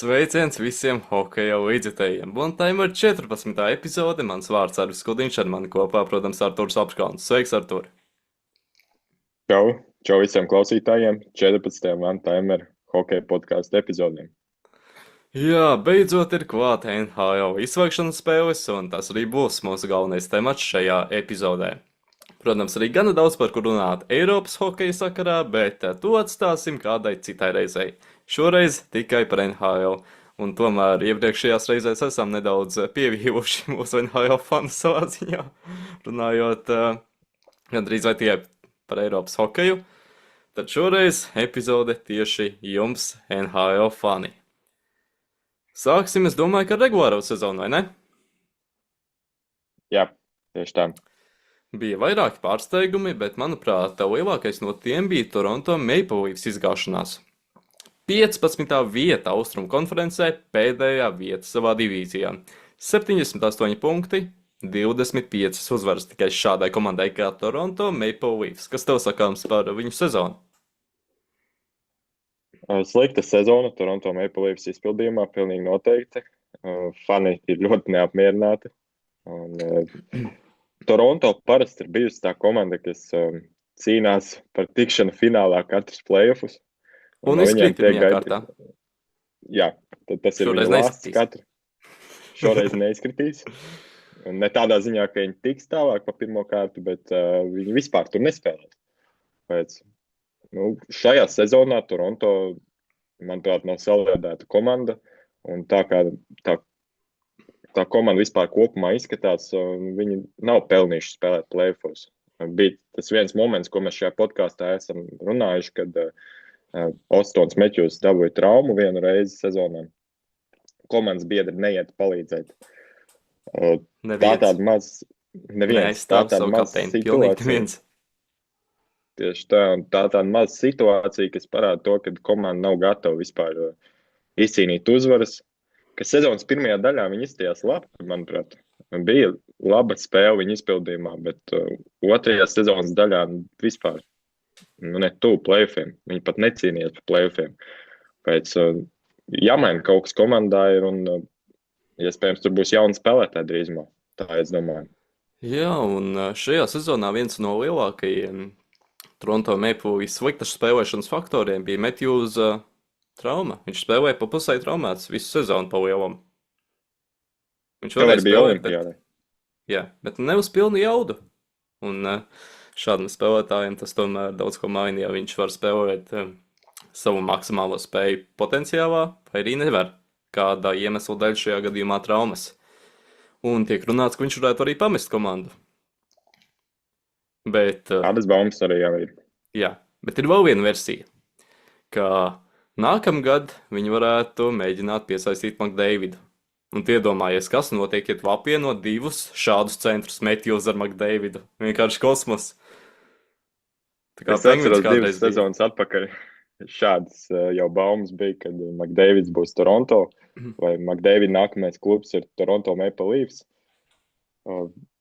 Sveiciens visiem hokeja līdzjutējiem. Bontaima ir 14. epizode. Mans vārds Arvis Kudiņš, ar mani kopā, protams, Arturs Apškalns. Sveiks, Artur! Čau, čau visiem klausītājiem 14. One-Timer hokeja podkāstu epizodēm. Jā, beidzot ir klāta NHL izslēgšanas spēles, un tas arī būs mūsu galvenais temats šajā epizodē. Protams, arī gana daudz par ko runāt Eiropas hokeja sakarā, bet to atstāsim kādai citai reizei. Šoreiz tikai par NHL, un tomēr iepriekšējās reizēs esam nedaudz pievīluši mūsu NHL fanu savā ziņā, runājot gandrīz vai tikai par Eiropas hokeju. Tad šoreiz epizode tieši jums, NHL fani. Sāksim, es domāju, ka regulāro sezonu, vai ne? Jā, tieši tā. Bija vairāki pārsteigumi, bet, manuprāt, lielākais no tiem bija Toronto Maple Leafs izgāšanās. 15. vieta Austrumu konferencē, pēdējā vieta savā divīzijā. 78 punkti, 25 uzvaras tikai šādai komandai kā Toronto Maple Leafs. Kas tev sakāms par viņu sezonu? Slikta sezona Toronto Maple Leafs izpildījumā, pilnīgi noteikti. Fani ir ļoti neapmierināti. Toronto parasti ir bijusi tā komanda, kas cīnās par tikšanu finālā katrs playoffus. Un izkrīt pirmajā kārtā. Jā, tad tas ir Šoreiz viņa lāsts neizskatīs. katru. Šoreiz neizkritīs. Un ne tādā ziņā, ka viņi tiks tālāk pa pirmo kārtu, bet viņi vispār tur nespēlēs. Pēc, šajā sezonā Toronto, manuprāt, nav salādēta komanda. Un tā kā tā komanda vispār kopumā izskatās, viņi nav pelnījuši spēlēt playoffs. Bija tas viens moments, ko mēs šajā podkāstā esam runājuši, kad Ostons Meķjūs dabūja traumu vienu reizi sezonā. Komandas biedri neiet palīdzēt. Tā tāda maz situācija. Tieši tā, un tā tāda maza situācija, kas parāda to, ka komanda nav gatava vispār izcīnīt uzvaras. Ka sezonas pirmajā daļā viņi izstījās labi, manuprāt. Bija laba spēle viņa izpildījumā, bet otrajā sezonas daļā vispār ne tuvu playoffiem. Viņi pat necīnījās par playoffiem. Pēc jāmaina kaut kas komandā ir un iespējams tur būs jauni spēlētāji drīzumā. Tā es domāju. Jā, un šajā sezonā viens no lielākajiem Toronto Maple Leafs sliktas spēlēšanas faktoriem bija Meķjūs trauma. Viņš spēlēja pa pusē traumēts visu sezonu pa lielam. Viņš varēja spēlēt, bet ne uz pilnu jaudu. Un šādam spēlētājiem tas tomēr daudz ko maina, ja viņš var spēlēt savu maksimālo spēju potenciālā, vai arī nevar. Kādā iemesla dēļ šajā gadījumā traumas. Un tiek runāts, ka viņš varētu arī pamest komandu. Bet Tādas baumas arī jau ir. Jā, bet ir vēl viena versija, ka nākamgad viņi varētu mēģināt piesaistīt McDavidu. Un iedomājies, kas notiek, ja tu apvieno divus šādus centrus Meķjūs ar McDavidu. Vienkārši kosmos. Tā kā Es atceros 2 sezonas atpakaļ. Šādas jau baumas bija, kad McDavids būs Toronto, vai McDavid nākamais klubs ir Toronto Maple Leafs.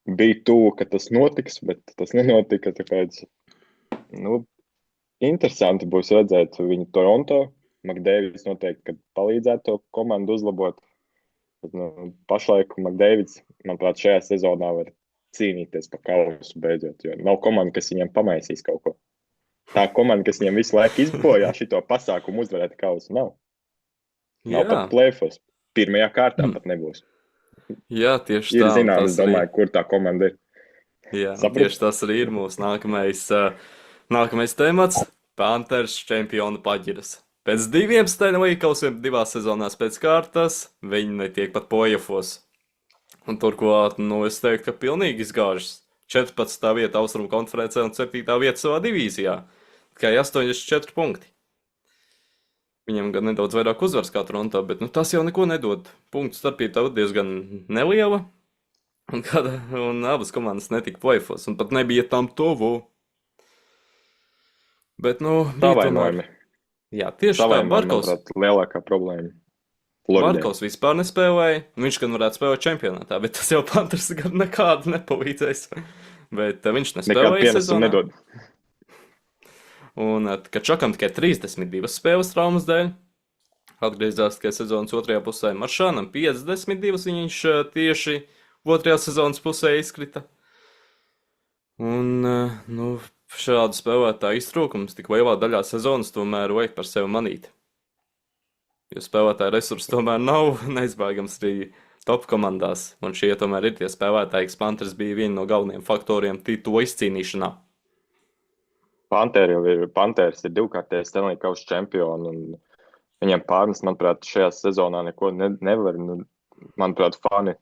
Bija tuvu, ka tas notiks, bet tas nenotika. Tāpēc, interesanti būs redzēt viņu Toronto. McDavids noteikti, kad palīdzētu to komandu uzlabot. Bet, pašlaik McDavids, manuprāt, šajā sezonā var cīnīties par kausu beidzot, jo nav komanda, kas viņam pamaisīs kaut ko. Tā komanda, kas viņam visu laiku izbojā šito pasākumu uzvarēt kausu, nav. Nav pat playoffs. Pirmajā kārtā pat nebūs. Jā, tieši tā. Ir zināms, domāju, kur tā komanda ir. Jā, tieši tas arī ir mūsu nākamais temats – Panthers čempionu paģiras. Pēc 2 Stanley kausiem 2 sezonās pēc kārtas viņi netiek pat playoffs. Un turklāt, es teiktu, ka pilnīgi izgāžas. 14. vieta Austrumu konferencē un 7. vieta savā divīzijā. Tikai 84 punkti. Viņam gan nedaudz vairāk uzvaras kā Toronto, bet tas jau neko nedod. Punktu starpība tev diezgan neliela. Un abas komandas netika playoffs. Un pat nebija tam tuvu. Bet, tā vainojumi. Jā, tieši tā. Barkovs, lielākā problēma. Barkovs vispār nespēlēja. Viņš gan varētu spēlēt čempionātā, bet tas jau Panthers gan nekādu nepalīdzēs. Bet viņš nespēlēja sezonā. Nedod. Un Kačakam tikai 32 spēles traumas dēļ. Atgriezās tikai sezonas otrajā pusē. Maršanam 52 viņš tieši otrajā sezonas pusē izkrita. Un, nu, šādu spēlētāju iztrūkums tik lielā daļā sezonas tomēr vajag par sevi manīt. Jo spēlētāju resursi tomēr nav neizbēgams arī top komandās. Un šie tomēr ir tie spēlētāji, kas Panthers bija viena no galvenajiem faktoriem to izcīnīšanā. Panthers ir divkārtējs Stanley Kausa čempioni, un viņiem pārnes, manuprāt, šajā sezonā neko nevar. Manuprāt, fani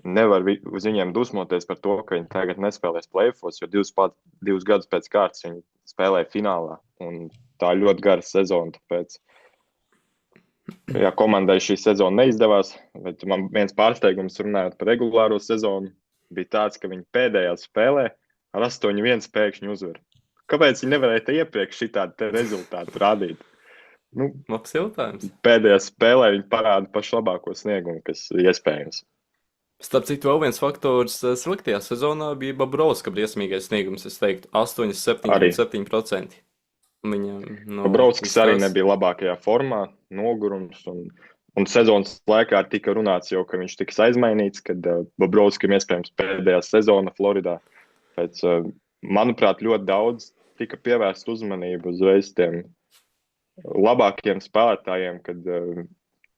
nevar uz viņiem dusmoties par to, ka viņi tagad nespēlēs playoffs, jo divus gadus pēc kārtas viņi spēlēja finālā. Un tā ļoti gara sezona, tāpēc komandai šī sezona neizdevās. Bet man viens pārsteigums runājot par regulāro sezonu bija tāds, ka viņi pēdējā spēlē ar 8-1 pēkšņi uzvar. Kāpēc viņi nevarēja iepriekš šitādu rezultātu rādīt? Labs jautājums. Pēdējā spēlē viņi parāda pašu labāko sniegumu, kas iespējams. Starp citu, vēl viens faktors sliktajā sezonā bija Bobrovska briesmīgais sniegums, es teiktu, 8,7%. Bobrovskis arī nebija labākajā formā, nogurums, un sezonas laikā tika runāts jau, ka viņš tiks aizmainīts, kad Bobrovskim iespējams pēdējā sezona Floridā. Pēc, manuprāt, ļoti daudz tika pievērst uzmanību uzreiz tiem labākiem spēlētājiem, kad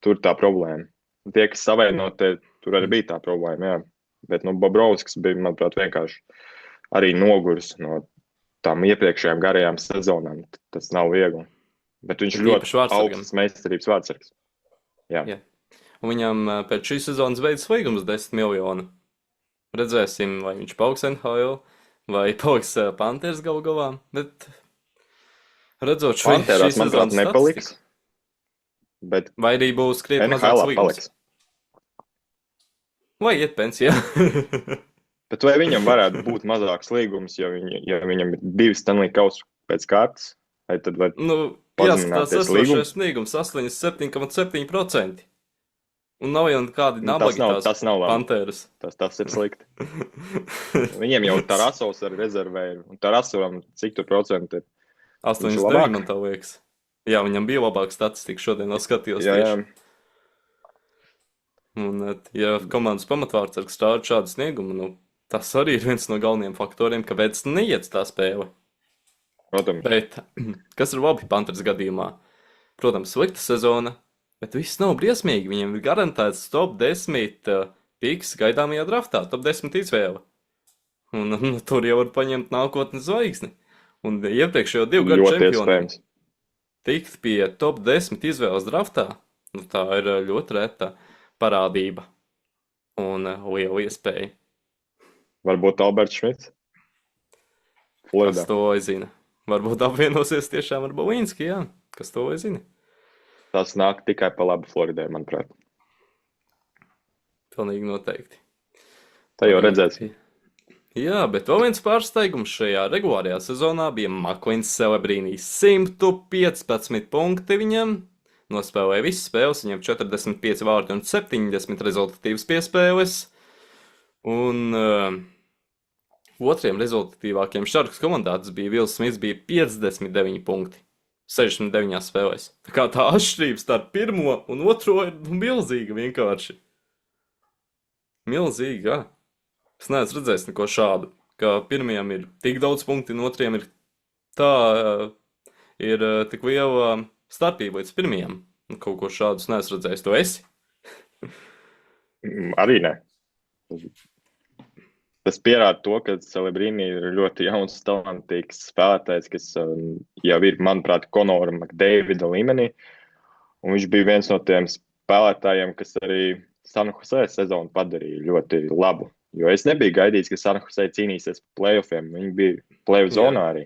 tur tā problēma. Tie, kas savainoti, tur arī bija tā problēma, jā. Bet Bobrovskis bija, manuprāt, vienkārši arī noguris no tām iepriekšējām garajām sezonām. Tas nav viegli. Bet viņš ir ļoti augsts meistarības vārdsargs. Jā. Un viņam pēc šīs sezonas beidzas līgums 10 miljonu. Redzēsim, vai viņš paliks NHL, vai paliks Panthers galu galā. Bet redzot šo Pantherās, manuprāt, nepaliks. Bet vai arī būs krietni mazāks līgums. Vai iet pensijā. Bet vai viņam varētu būt mazāks līgums, ja viņam ir 2 Stanley Kausa pēc kārtas? Vai tad var jāskatās esošais līgums 87,7%. Un nav jau kādi nabagi tas nav Panthers. Tas ir slikti. Viņiem jau Tarasovs ar rezervēju. Un Tarasovam cik tur procenti ir? 89, man tā liekas. Jā, viņam bija labāka statistika šodien, skatījos tieši. Un, ja komandas pamatvārdsargs stāda šādu sniegumu, tas arī ir viens no galvenajiem faktoriem, kāpēc neiet tā spēle. Protams. Bet, kas ir labi Panthers gadījumā? Protams, slikta sezona, bet viss nav briesmīgi. Viņiem ir garantēts top 10 piks gaidāmajā draftā, top 10 izvēle. Un tur jau var paņemt nākotnes zvaigzni. Un iepriekšējo 2 gadu čempioni tikt pie top 10 izvēles draftā, tā ir ļoti reta parādība un liela iespēja. Varbūt Alberts Šmits? Floridā. Kas to zina? Varbūt apvienosies tiešām ar Bolinski, jā. Kas to zina? Tas nāk tikai pa labu Floridai, manuprāt. Pilnīgi noteikti. Tā jau redzēsim. Jā, bet vēl viens pārsteigums šajā regulārajā sezonā bija Maklins Celebrini. 115 punkti viņam. Nospēlēja visas spēles, viņam 45 vārti un 70 rezultatīvas piespēles. Un otriem rezultatīvākiem Sharks komandātas bija Vils Smits, bija 59 punkti 69 spēlēs. Tā kā tā atšķirības starp pirmo un otro ir milzīga vienkārši. Milzīga, jā. Es neesmu redzējis neko šādu, ka pirmajam ir tik daudz punkti, un otriem ir tik liela starpība līdz pirmajam. Kaut ko šādu es neesmu redzējis. To esi? Arī ne. Tas pierāda to, ka Celebrini ir ļoti jauns, talantīgs spēlētājs, kas jau ir, manuprāt, Conora McDavida līmenī. Un viņš bija viens no tiem spēlētājiem, kas arī San Jose sezonu padarīja ļoti labu. Jo es nebiju gaidījis, ka San Jose cīnīsies par playoffiem. Viņi bija playoff zonā arī.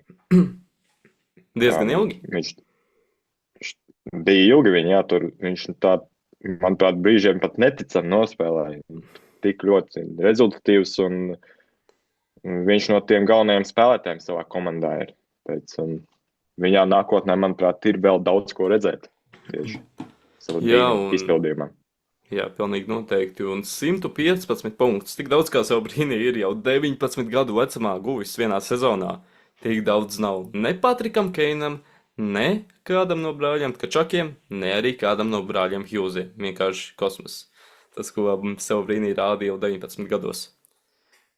Diezgan ilgi. Viņš bija ilgi viņa, jā, tur viņš tā, manuprāt, brīžiem pat neticami nospēlēja. Tik ļoti rezultatīvs un viņš no tiem galvenajiem spēlētājiem savā komandā ir. Pēc, viņā nākotnē, manuprāt, ir vēl daudz ko redzēt tieši savā izpildījumā. Jā, pilnīgi noteikti. Un 115 punktus. Tik daudz kā Celebrini ir jau 19 gadu vecumā guvis vienā sezonā. Tik daudz nav ne Patrikam Keinam, ne kādam no brāļiem Tkačakiem, ne arī kādam no brāļiem Hjūziem. Vienkārši kosmos. Tas, ko sev brīnī rādīja jau 19 gados.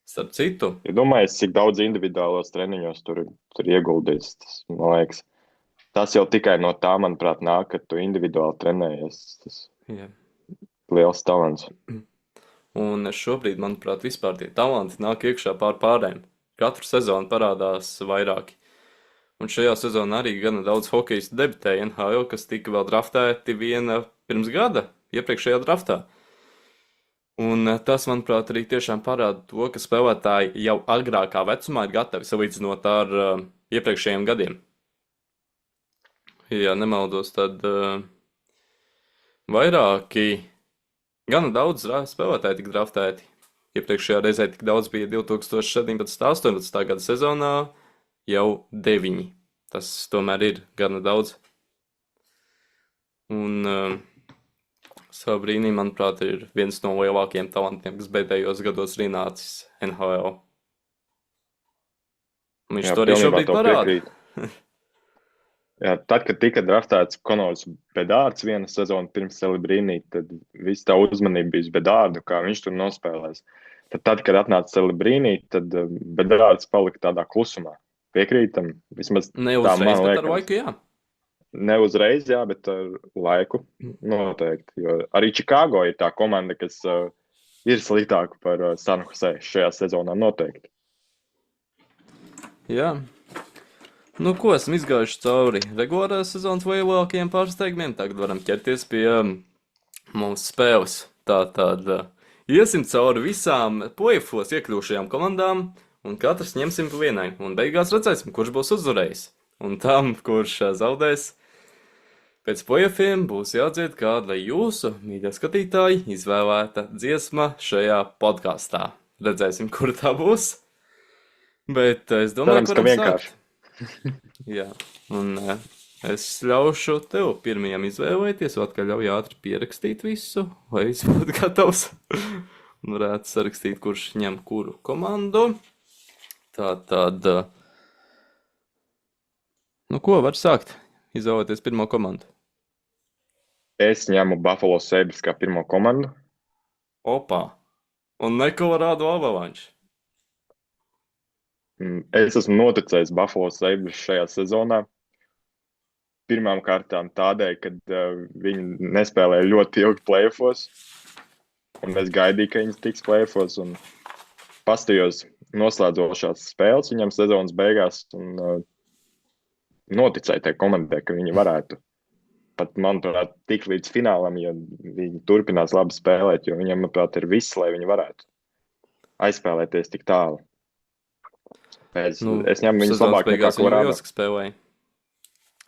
Starp citu, Ja domājies, cik daudz individuālos treniņos tur ieguldījis, man liekas, tas jau tikai no tā, manuprāt, nāk, ka tu individuāli trenējies. Tas jā. liels talants. Un šobrīd, manuprāt, vispār tie talanti nāk iekšā pārēm. Katru sezonu parādās vairāki. Un šajā sezonā arī gana daudz hokejistu debitēja NHL, kas tika vēl draftēti viena pirms gada, iepriekšējā draftā. Un tas, manuprāt, arī tiešām parāda to, ka spēlētāji jau agrākā vecumā ir gatavi salīdzinot ar iepriekšējiem gadiem. Ja nemaldos, tad vairāki, gana daudz spēlētāji tika draftēti. Iepriekšējā reizē tik daudz bija 2017.18. gada sezonā, jau 9. Tas tomēr ir gana daudz. Un savā brīnī, manuprāt, ir viens no lielākajiem talantiem, kas pēdējos gados ir nācis NHL. Un viņš to arī šobrīd parāda. Jā, tad, kad tika draftēts Konors Bedārds viena sezona pirms Celebrīnī, tad viss tā uzmanība bija uz Bedārdu, kā viņš tur nospēlēs. Tad, kad atnāca Celebrīnī, tad Bedārds palika tādā klusumā. Piekrītam, vismaz ne uzreiz, bet ar laiku, jā. Ne uzreiz, jā, bet ar laiku noteikti. Jo arī Chicago ir tā komanda, kas ir sliktāka par San Jose šajā sezonā noteikti. Jā. Nu, ko esam izgājuši cauri regulārās sezonas lielākajiem pārsteigumiem, tagad varam ķerties pie mūsu spēles. Tātad iesim cauri visām play-offos iekļūšajām komandām, un katrs ņemsim pa vienai, un beigās redzēsim, kurš būs uzvarējis. Un tam, kurš zaudēs, pēc play-offiem būs jādzied kāda jūsu, mīļie skatītāji, izvēlēta dziesma šajā podkastā. Redzēsim, kur tā būs. Bet es domāju, ka varam sākt. Jā, un es ļaušu tev pirmajam izvēlēties, atkal ļauj ātri pierakstīt visu, lai viss būtu gatavs. Un varētu sarakstīt, kurš ņem kuru komandu. Tātad, nu ko, var sākt izvēlēties pirmo komandu? Es ņemu Buffalo Sabres kā pirmo komandu. Opā, un ne Colorado Avalanche. Es esmu noticējis Buffalo Sabres šajā sezonā. Pirmām kārtām tādēļ, kad viņi nespēlēja ļoti ilgi play-offos. Un es gaidīju, ka viņi tiks play-offos. Un pastījos noslēdzošās spēles viņam sezonas beigās. Un noticēju tai komandai, ka viņi varētu. Pat, manuprāt, tik līdz finālam, ja viņi turpinās labi spēlēt. Jo viņam, manuprāt, ir viss, lai viņi varētu aizspēlēties tik tālu. Es ņemu viņus labāk nekā Colorado.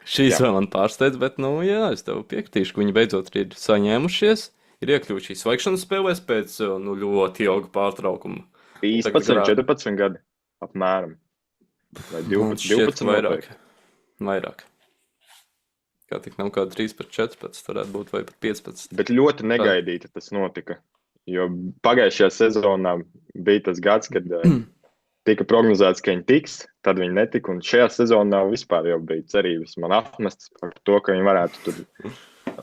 Šīs vēl man pārsteidz, bet, jā, es tev piekritīšu, ka viņi beidzot ir saņēmušies, ir iekļuvuši svaigšanas spēlēs pēc, ļoti ilga pārtraukuma. 14 gadi, apmēram. Vai 12 vairāk. Kā tik nav kāda 13-14, varētu būt, vai pat 15. Bet ļoti negaidīti tas notika, jo pagājušajā sezonā bija tas gads, kad tika prognozēts, ka viņi tiks, tad viņi netika, un šajā sezonā vispār jau bija cerības man atmestas par to, ka viņi varētu tur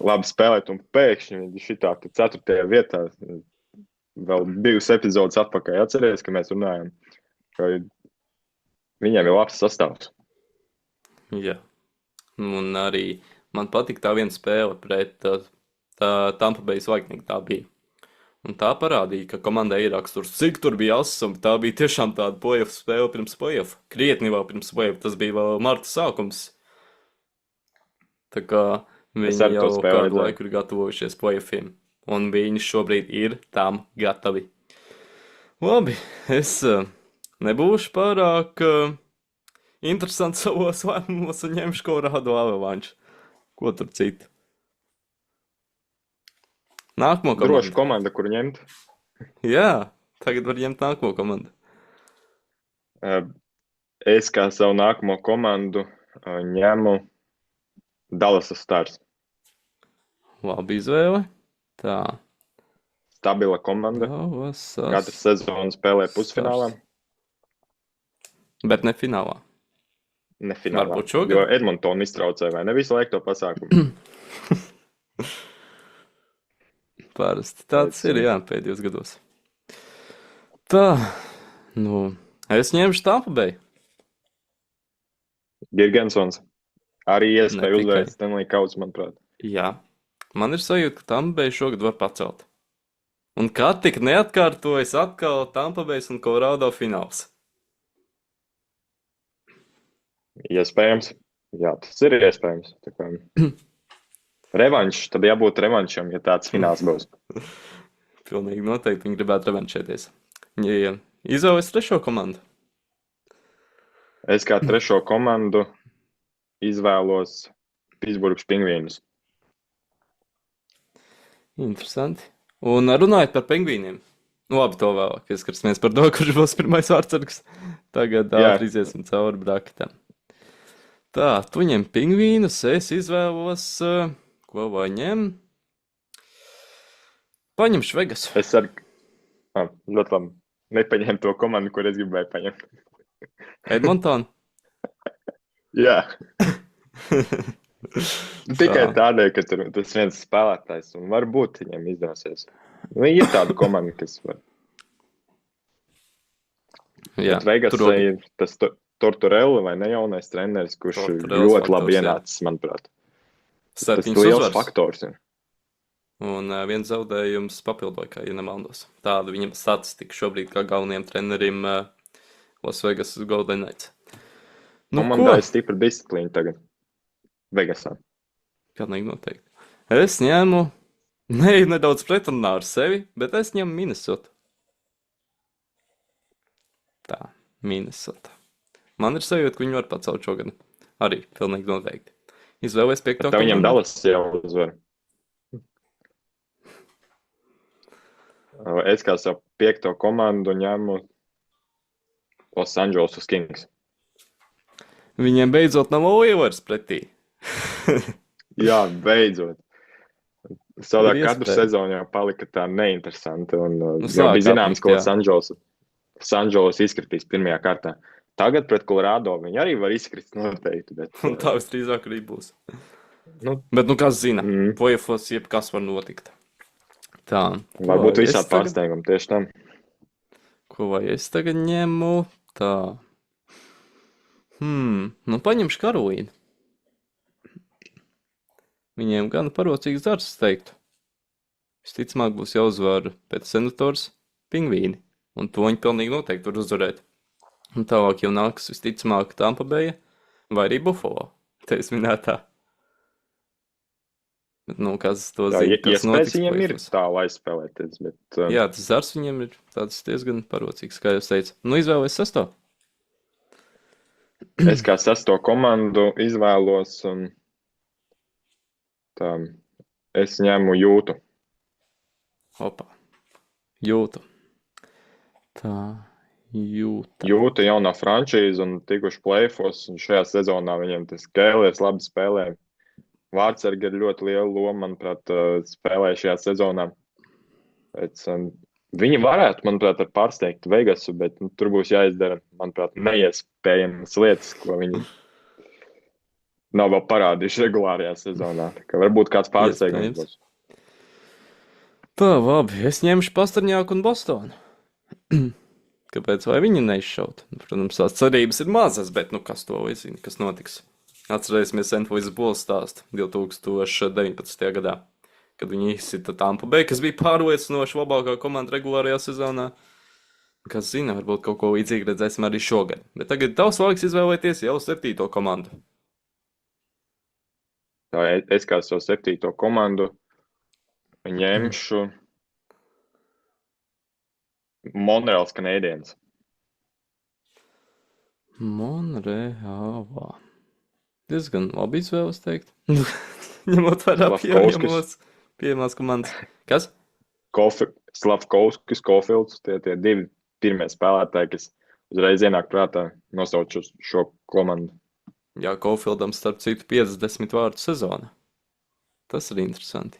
labi spēlēt, un pēkšņi viņi šitā 4. vietā vēl 2 epizodes atpakaļ atceries, ka mēs runājam, ka viņiem ir labs sastāvs. Jā, un arī man patika tā viena spēle pret Tampa Bay Lightning, tā bija. Un tā parādīja, ka komandai ir raksturs, cik tur bija asums. Tā bija tiešām tāda play-off spēle pirms play-off. Krietni vēl pirms play-off. Tas bija vēl marta sākums. Tā kā viņi jau kādu laiku ir gatavojušies play-offiem. Un viņi šobrīd ir tam gatavi. Labi, es nebūšu pārāk interesants savos lēmumos un ņemšu Colorado Avalanche. Ko tur citu? Nākamo komandu. Droši komanda, kur ņemt. Jā, tagad var ņemt nākamo komandu. Es kā savu nākamo komandu ņemu Dallas Stars. Labi izvēle. Tā. Stabila komanda. Katru sezonu spēlē pusfinālā. Bet ne finālā. Ne finālā. Varbūt šogad? Jo Edmontonu iztraucēja, vai ne visu laiku to pasākumu? Parasti tāds ir, jā, pēdējos gados. Tā, nu, es ņemšu Tampa Bay. Girgensons arī Ne iespēja tikai. uzvarēt Stanley Kausu, manuprāt. Jā, man ir sajūta, ka Tampa Bay šogad var pacelt. Un kā tik neatkārtojas atkal Tampa Bay un Colorado fināls. Iespējams. Jā, tas ir iespējams. Tā kā revanšs, tad jābūt revanšam, ja tāds fināls būs. Pilnīgi noteikti viņi gribētu revanšēties. Viņi izvēlēs trešo komandu. Es kā trešo komandu izvēlos Pittsburghas Pingvīnus. Interesanti. Un runājot par pingvīniem. Nu, labi, to vēlāk. Es skatāmies par to, kurš būs pirmais vārdsargs. Tagad Jā. ātri iziesim cauri braketam. Tā, tu ņem pingvīnus, es izvēlos, ko vai ņem? Paņemšu Vegas. Es arī ļoti labi nepaņēmu to komandu, kur es gribēju paņemt. Edmontonu. Jā. Tikai tādēļ, ka tur tas viens spēlētājs un varbūt viņam izdosies. Nu, ir tāda komanda, kas var. Jā, Bet Vegas tur ir tas Tortorella vai ne jaunais treneris, kurš Tortorellas ļoti labi faktors, jā. ienācis, manuprāt. Tas 7 liels uzvaras. faktors. Ir. Un viens zaudējums papildoja, ja nemaldos. Tāda viņam statistika šobrīd kā galvenajam trenerim Las Vegas Golden Knights. Nu, Komandai ko? stipra disciplīna tagad. Vegasā. Pilnīgi noteikti. Es ņēmu, nedaudz pretrunā ar sevi, bet es ņemu Minnesota. Tā, Minnesota. Man ir sajūta, ka viņi var pacelt šogad. Arī, pilnīgi noteikti. Izvēlēs piekto Tā viņam komandu. Dallas jau uzvar. Es kā savu piekto komandu ņēmu Los Angeles Kings. Viņiem beidzot nav Oilers pretī. Jā, beidzot. Savādāk Ir katru iespēja. sezonu jau palika tā neinteresanti. Un, jau sāk bija zināms, apnikt, ka jā. Los Angeles izkritīs pirmajā kārtā. Tagad pret Colorado viņi arī var izkrist noteikti. Bet, Un tā visdrīzāk arī būs. nu, Bet, nu, kas zina, Mm. Play-offs jebkas var notikt. Tā. varbūt ko es visādi tagad- pārsteigumi tieši tam. Ko vai es tagad ņemu? Tā. Nu, paņemšu Karolīnu. Viņiem gan parocīgs darbs, es teiktu. Visticamāk būs jāuzvar pēc senators Pingvīni. Un to viņi pilnīgi noteikti var uzvarēt. Un tālāk jau nāks visticamāk Tampa Bay vai arī Buffalo. Tevis minētā. Bet, nu, kas to Jā, zina, kas iespējas notiks viņiem ir play-offs. tālu aizspēlēties. Bet, Jā, tas darbs viņiem ir tāds diezgan parocīgs, kā jūs teicat. Nu, izvēlēs sesto. es kā sesto komandu izvēlos. Un, tā, es ņemu Jūtu. Opa. Jūtu. Tā. Jūta. Jūta jaunā frančīze un tikuši play-offs. Un šajā sezonā viņiem tas Kēlers labi spēlē. Vārtsargi ir ļoti liela loma, manuprāt, spēlē šajā sezonā. Pēc, viņi varētu, manuprāt, pārsteigt Vegasu, bet nu, tur būs jāizdara, manuprāt, neiespējamas lietas, ko viņi nav vēl parādījuši regulārajā sezonā. Tā kā varbūt kāds pārsteigums Iespējams. būs. Tā, labi. Es ņemšu Pasterņāku un Bostonu. Kāpēc vai viņi neizšaut? Protams, tās cerības ir mazas, bet, nu, kas to zina, kas notiks? Atcerēsimies St. Louis Bulls stāstu 2019. gadā, kad viņi izsita Tampa Bay, kas bija pārliecinoši labākā komanda regulārajā sezonā. Kas zina, varbūt kaut ko līdzīgu redzēsim arī šogad. Bet tagad tavs laiks izvēlēties jau 7. komandu. Tā, es kā savu 7. komandu ņemšu Montreals Canadiens. Monreālā. Diezgan labi izvēles teikt. Ņemot vērā pieejamās komandas. Kas? Slavkovskis, Kofilds, tie divi pirmie spēlētāji, kas uzreiz ienāk prātā nosauc šo komandu. Jā, Kofildam starp citu 50 vārtu sezona. Tas ir interesanti.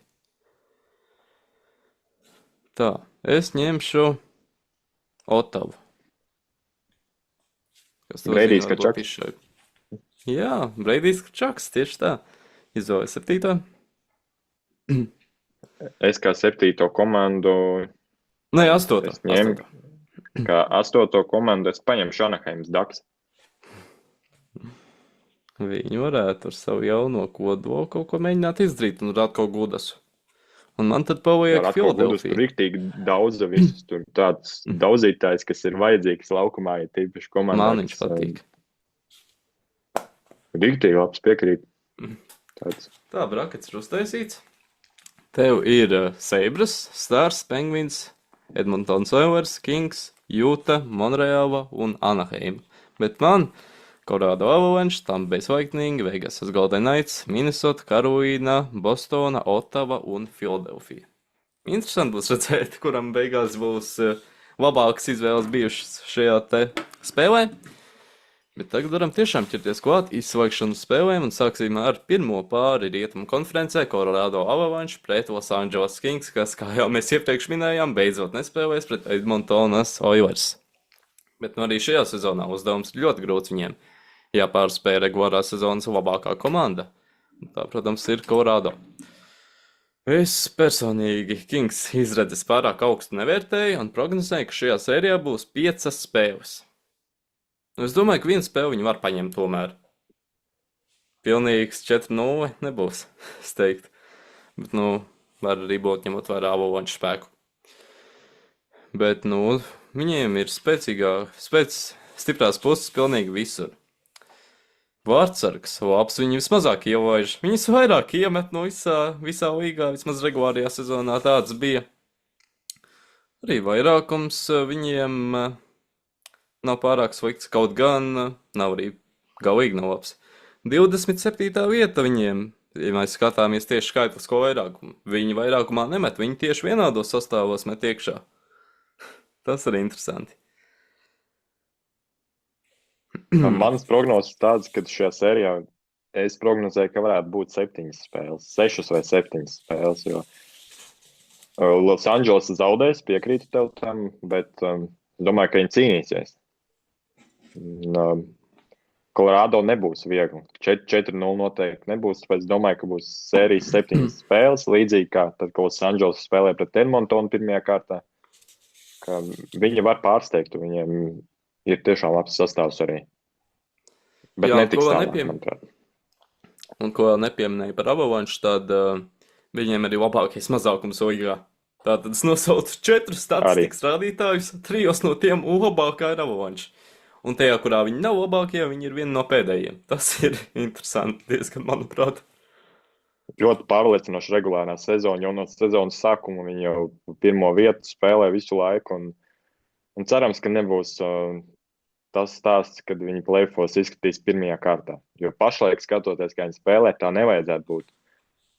Tā, es ņemšu Otavu. Kas to Gaidīs, zina, ka varbūt Čaks. izšauj. Jā, Breidijs Čaks, tieši tā. Izvēlēja 7. Es kā 7. komandu, Nē, 8. es ņemu, kā 8. komandu es paņemu Šanaheimas Daks. Viņi varētu ar savu jauno kodolu kaut ko mēģināt izdarīt un rāt kaut gudasu. Un man tad paliek Tur Filadelfija. riktīgi daudz visus. Tur tāds daudzītājs, kas ir vajadzīgs laukumā, ja tīpaši komandā. Man viņš patīk. Riktīgi labs, piekrīt. Tāds. Tā, brakets ir uztaisīts. Tev ir Sabres, Stars, Penguins, Edmontons Oilers, Kings, Jūta, Monreāla un Anaheim. Bet man Colorado Avalanche, Tampa Bay Lightning, Vegasas Golden Knights, Minnesota, Karolīna, Bostona, Ottava un Filadelfija. Interesanti būs redzēt, kuram beigās būs labākas izvēles bijušas šajā te spēlē. Bet tagad varam tiešām ķerties klāt izslēgšanas spēlēm un sāksim ar pirmo pāri rietumu konferencē Colorado Avalanche pret Los Angeles Kings, kas, kā jau mēs iepriekš minējām, beidzot nespēlēs pret Edmontonas Oilers. Bet arī šajā sezonā uzdevums ļoti grūts viņiem. Jāpārspēj regulārā sezonas labākā komanda. Tā, protams, ir Colorado. Es personīgi Kings izredzes pārāk augstu nevērtēju un prognozēju, ka šajā sērijā būs 5 spēles. Es domāju, ka vienu spēli viņi var paņemt tomēr. Pilnīgs 4-0 nebūs, es teiktu. Bet, var arī būt ņemot vērā Avalanche spēku. Bet, viņiem ir stiprās puses pilnīgi visur. Vārtsargs labs, viņi vismazāk ielaiž. Viņus vairāk iemet no visā līgā, vismaz regulārajā sezonā tāds bija. Arī vairākums viņiem nav pārāk slikts, kaut gan nav arī galīgi nav labs. 27. vieta viņiem, ja mēs skatāmies tieši skaitlisko vairākumu. Viņi vairākumā nemet, viņi tieši vienādos sastāvos met iekšā. Tas ir interesanti. Manas prognozes tādas, ka šajā sērijā es prognozēju, ka varētu būt 7 spēles, 6 vai 7 spēles, jo Los Angeles zaudēs, piekrītu tev tam, bet domāju, ka viņi cīnīsies. Colorado nebūs viegli. 4-0 noteikti nebūs, tāpēc domāju, ka būs sērijas 7 spēles, līdzīgi kā tad, kad Los Angeles spēlē pret Edmontonu pirmajā kārtā, ka viņi var pārsteigt, viņiem ir tiešām labs sastāvs arī. Bet jā, netiks tālāk, manuprāt. Un ko vēl nepieminēju par Avalanche, tad viņiem arī labākais mazākums līgā. Tātad es nosaucu 4 statistikas rādītājus, 3 no tiem labākā ir Avalanche. Un tajā, kurā viņi nav labākie, viņi ir vieni no pēdējiem. Tas ir interesanti diezgan, manuprāt. Ļoti pārliecinoši regulārā sezona, jau no sezonas sākuma viņi jau pirmo vietu spēlē visu laiku. Un cerams, ka nebūs tas stāsts, kad viņi play-offos izskatīs pirmajā kārtā. Jo pašlaik, skatoties, kā viņi spēlē, tā nevajadzētu būt.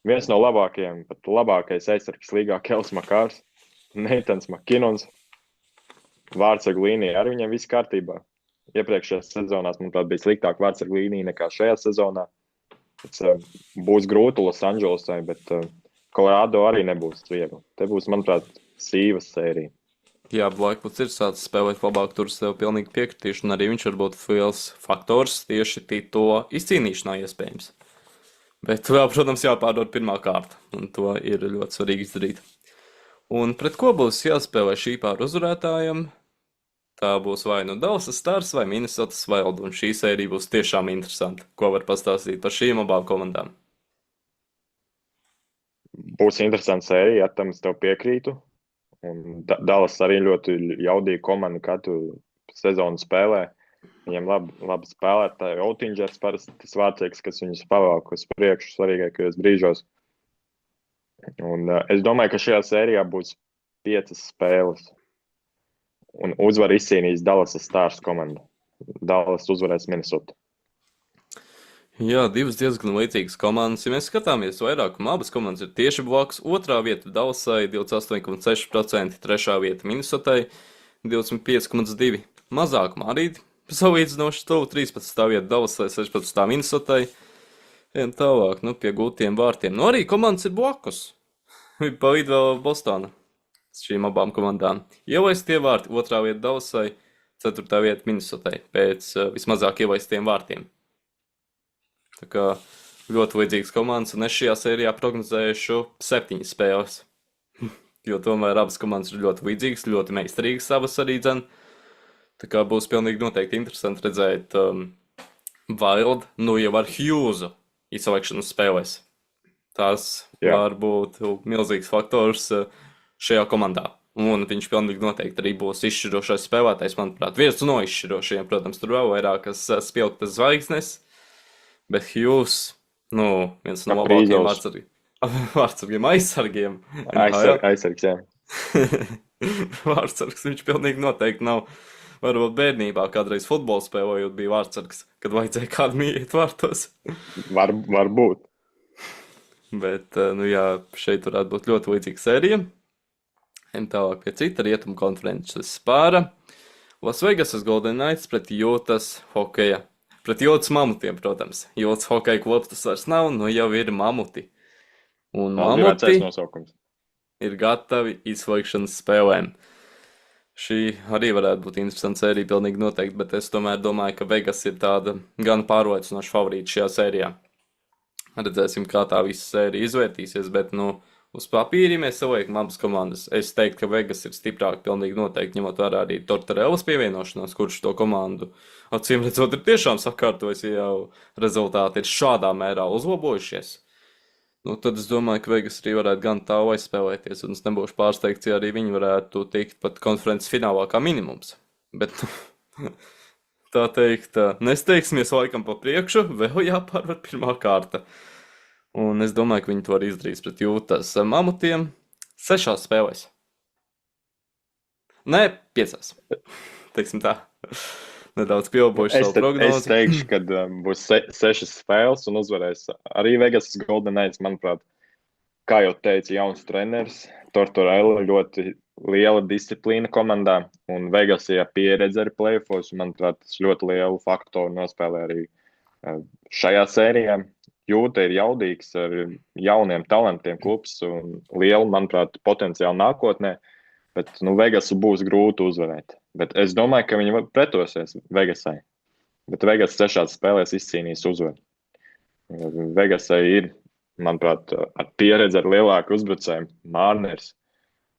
Viens no labākajiem, pat labākais aizsargs līgā Kels Makārs, Neitans Makinons, vārtsargu līnija ar viņiem viss kārtībā. Iepriekšējās sezonās, manuprāt, bija sliktāka vārtsargu līnija nekā šajā sezonā. Būs grūti Los Angelesai, bet Colorado arī nebūs viegli. Te būs, manuprāt, sīvas sērija. Jā, Blackwood ir sācis spēlēt labāk, tur sev pilnīgi piekritīšu, un arī viņš var būt liels faktors tieši to izcīnīšanā iespējams. Bet vēl, protams, jāpārdod pirmā kārta, un to ir ļoti svarīgi izdarīt. Un pret ko būs jāspēlē šī pār uzvarētājiem? Tā būs vai nu Dallasas Stars vai Minnesotas Wild, un šī sērija būs tiešām interesanta. Ko var pastāstīt par šīm abām komandām? Būs interesanta sērija, ja tam es tev piekrītu. Un Dallas arī ļoti jaudīga komanda katru sezonu spēlē. Viņiem labi spēlētāji. Oettingers parasti tas vārtsargs, kas viņus pavelk uz priekšu svarīgākajos brīžos. Un es domāju, ka šajā sērijā būs 5 spēles. Un uzvaru izcīnīs Dallasas Stars komanda. Dallas uzvarēs Minnesota. Jā, 2 diezgan līdzīgas komandas. Ja mēs skatāmies vairākumā, abas komandas ir tieši blakus. Otrā vieta Dallasai 28,6%, trešā vieta Minnesotai 25,2%. Mazākumā arī salīdzinoši tuvu 13. vieta Dallasai, 16. Minnesotai. Ejam tālāk, pie gūtiem vārtiem. Arī komandas ir blakus. Pa vidu vēl Bostona šīm abām komandām. Ievaistie vārti, otrā vieta Dallasai, 4. vieta Minnesotai pēc vismazāk ievaistiem vārtiem. Tā kā ļoti līdzīgas komandas, un es šajā sērijā prognozējušu 7 spēles. Jo tomēr abas komandas ir ļoti līdzīgas, ļoti meistarīgas savas arī dzen. Tā kā būs pilnīgi noteikti interesanti redzēt Wild, nu jau ar Hughesu izsalikšanas spēlēs. Tas var būt milzīgs faktors šajā komandā. Un viņš pilnīgi noteikti arī būs izšķirošais spēlētājs, manuprāt. Viens no izšķirošajiem, protams, tur vēl vairākas spilgtas zvaigznes, bet Hughes, nu, viens no labākajiem vārdsargiem, aizsargiem. Aizsargs, jā. Vārdsargs viņš pilnīgi noteikti nav. Varbūt bērnībā kādreiz futbolu spēlējot bija vārdsargs, kad vajadzēja kādu mīļiet vārtos. Varbūt. Bet, nu jā, šeit varētu būt ļoti līdzīga sērija. Ejam tālāk pie cita rietumu konferences pāra. Las Vegasas Golden Knights pret Jūtas hokeja. Pret Jūtas mamutiem, protams. Jūtas hokeja klubs tas vairs nav, nu jau ir mamuti. Un mamuti ir gatavi izslēgšanas spēlēm. Šī arī varētu būt interesanta sērija, pilnīgi noteikti, bet es tomēr domāju, ka Vegas ir tāda gan pārliecinoša favorīta šajā sērijā. Redzēsim, kā tā visa sērija izvērtīsies, bet, nu, uz papīri mēs saliekam abas komandas. Es teiktu, ka Vegas ir stiprāk, pilnīgi noteikti, ņemot vērā arī Tortorelas pievienošanos, kurš to komandu, acīm redzot, ir tiešām sakārtojis, ja jau rezultāti ir šādā mērā uzlabojušies. Nu, tad es domāju, ka Vegas arī varētu gan tā aizspēlēties, un es nebūšu pārsteigts, ja arī viņi varētu tikt pat konferences finālā kā minimums. Bet, tā teikt, nesteigsimies laikam pa priekšu, vēl jāpārvar pirmā kārta. Un es domāju, ka viņi to arī izdarīs pret Jūtas mamutiem 6 spēlēs. Nē, 5. Teiksim tā. Nedaudz pieauguši savu prognozi. Es teikšu, ka būs 6 spēles un uzvarēs arī Vegasas Golden Knights, manuprāt. Kā jau teica, jauns treneris, Tortorella ļoti liela disciplīna komandā, un Vegasijā pieredze arī play-offos, manuprāt, tas ļoti lielu faktoru nospēlē arī šajā sērijā. Jūta ir jaudīgs ar jauniem talantiem klubs un lielu, manuprāt, potenciālu nākotnē, bet, nu, Vegasu būs grūti uzvarēt. Bet es domāju, ka viņi pretosies Vegasai. Bet Vegas 6 spēlēs izcīnīs uzvaru. Vegasai ir, manuprāt, ar pieredzi ar lielāku uzbrucēju. Marners,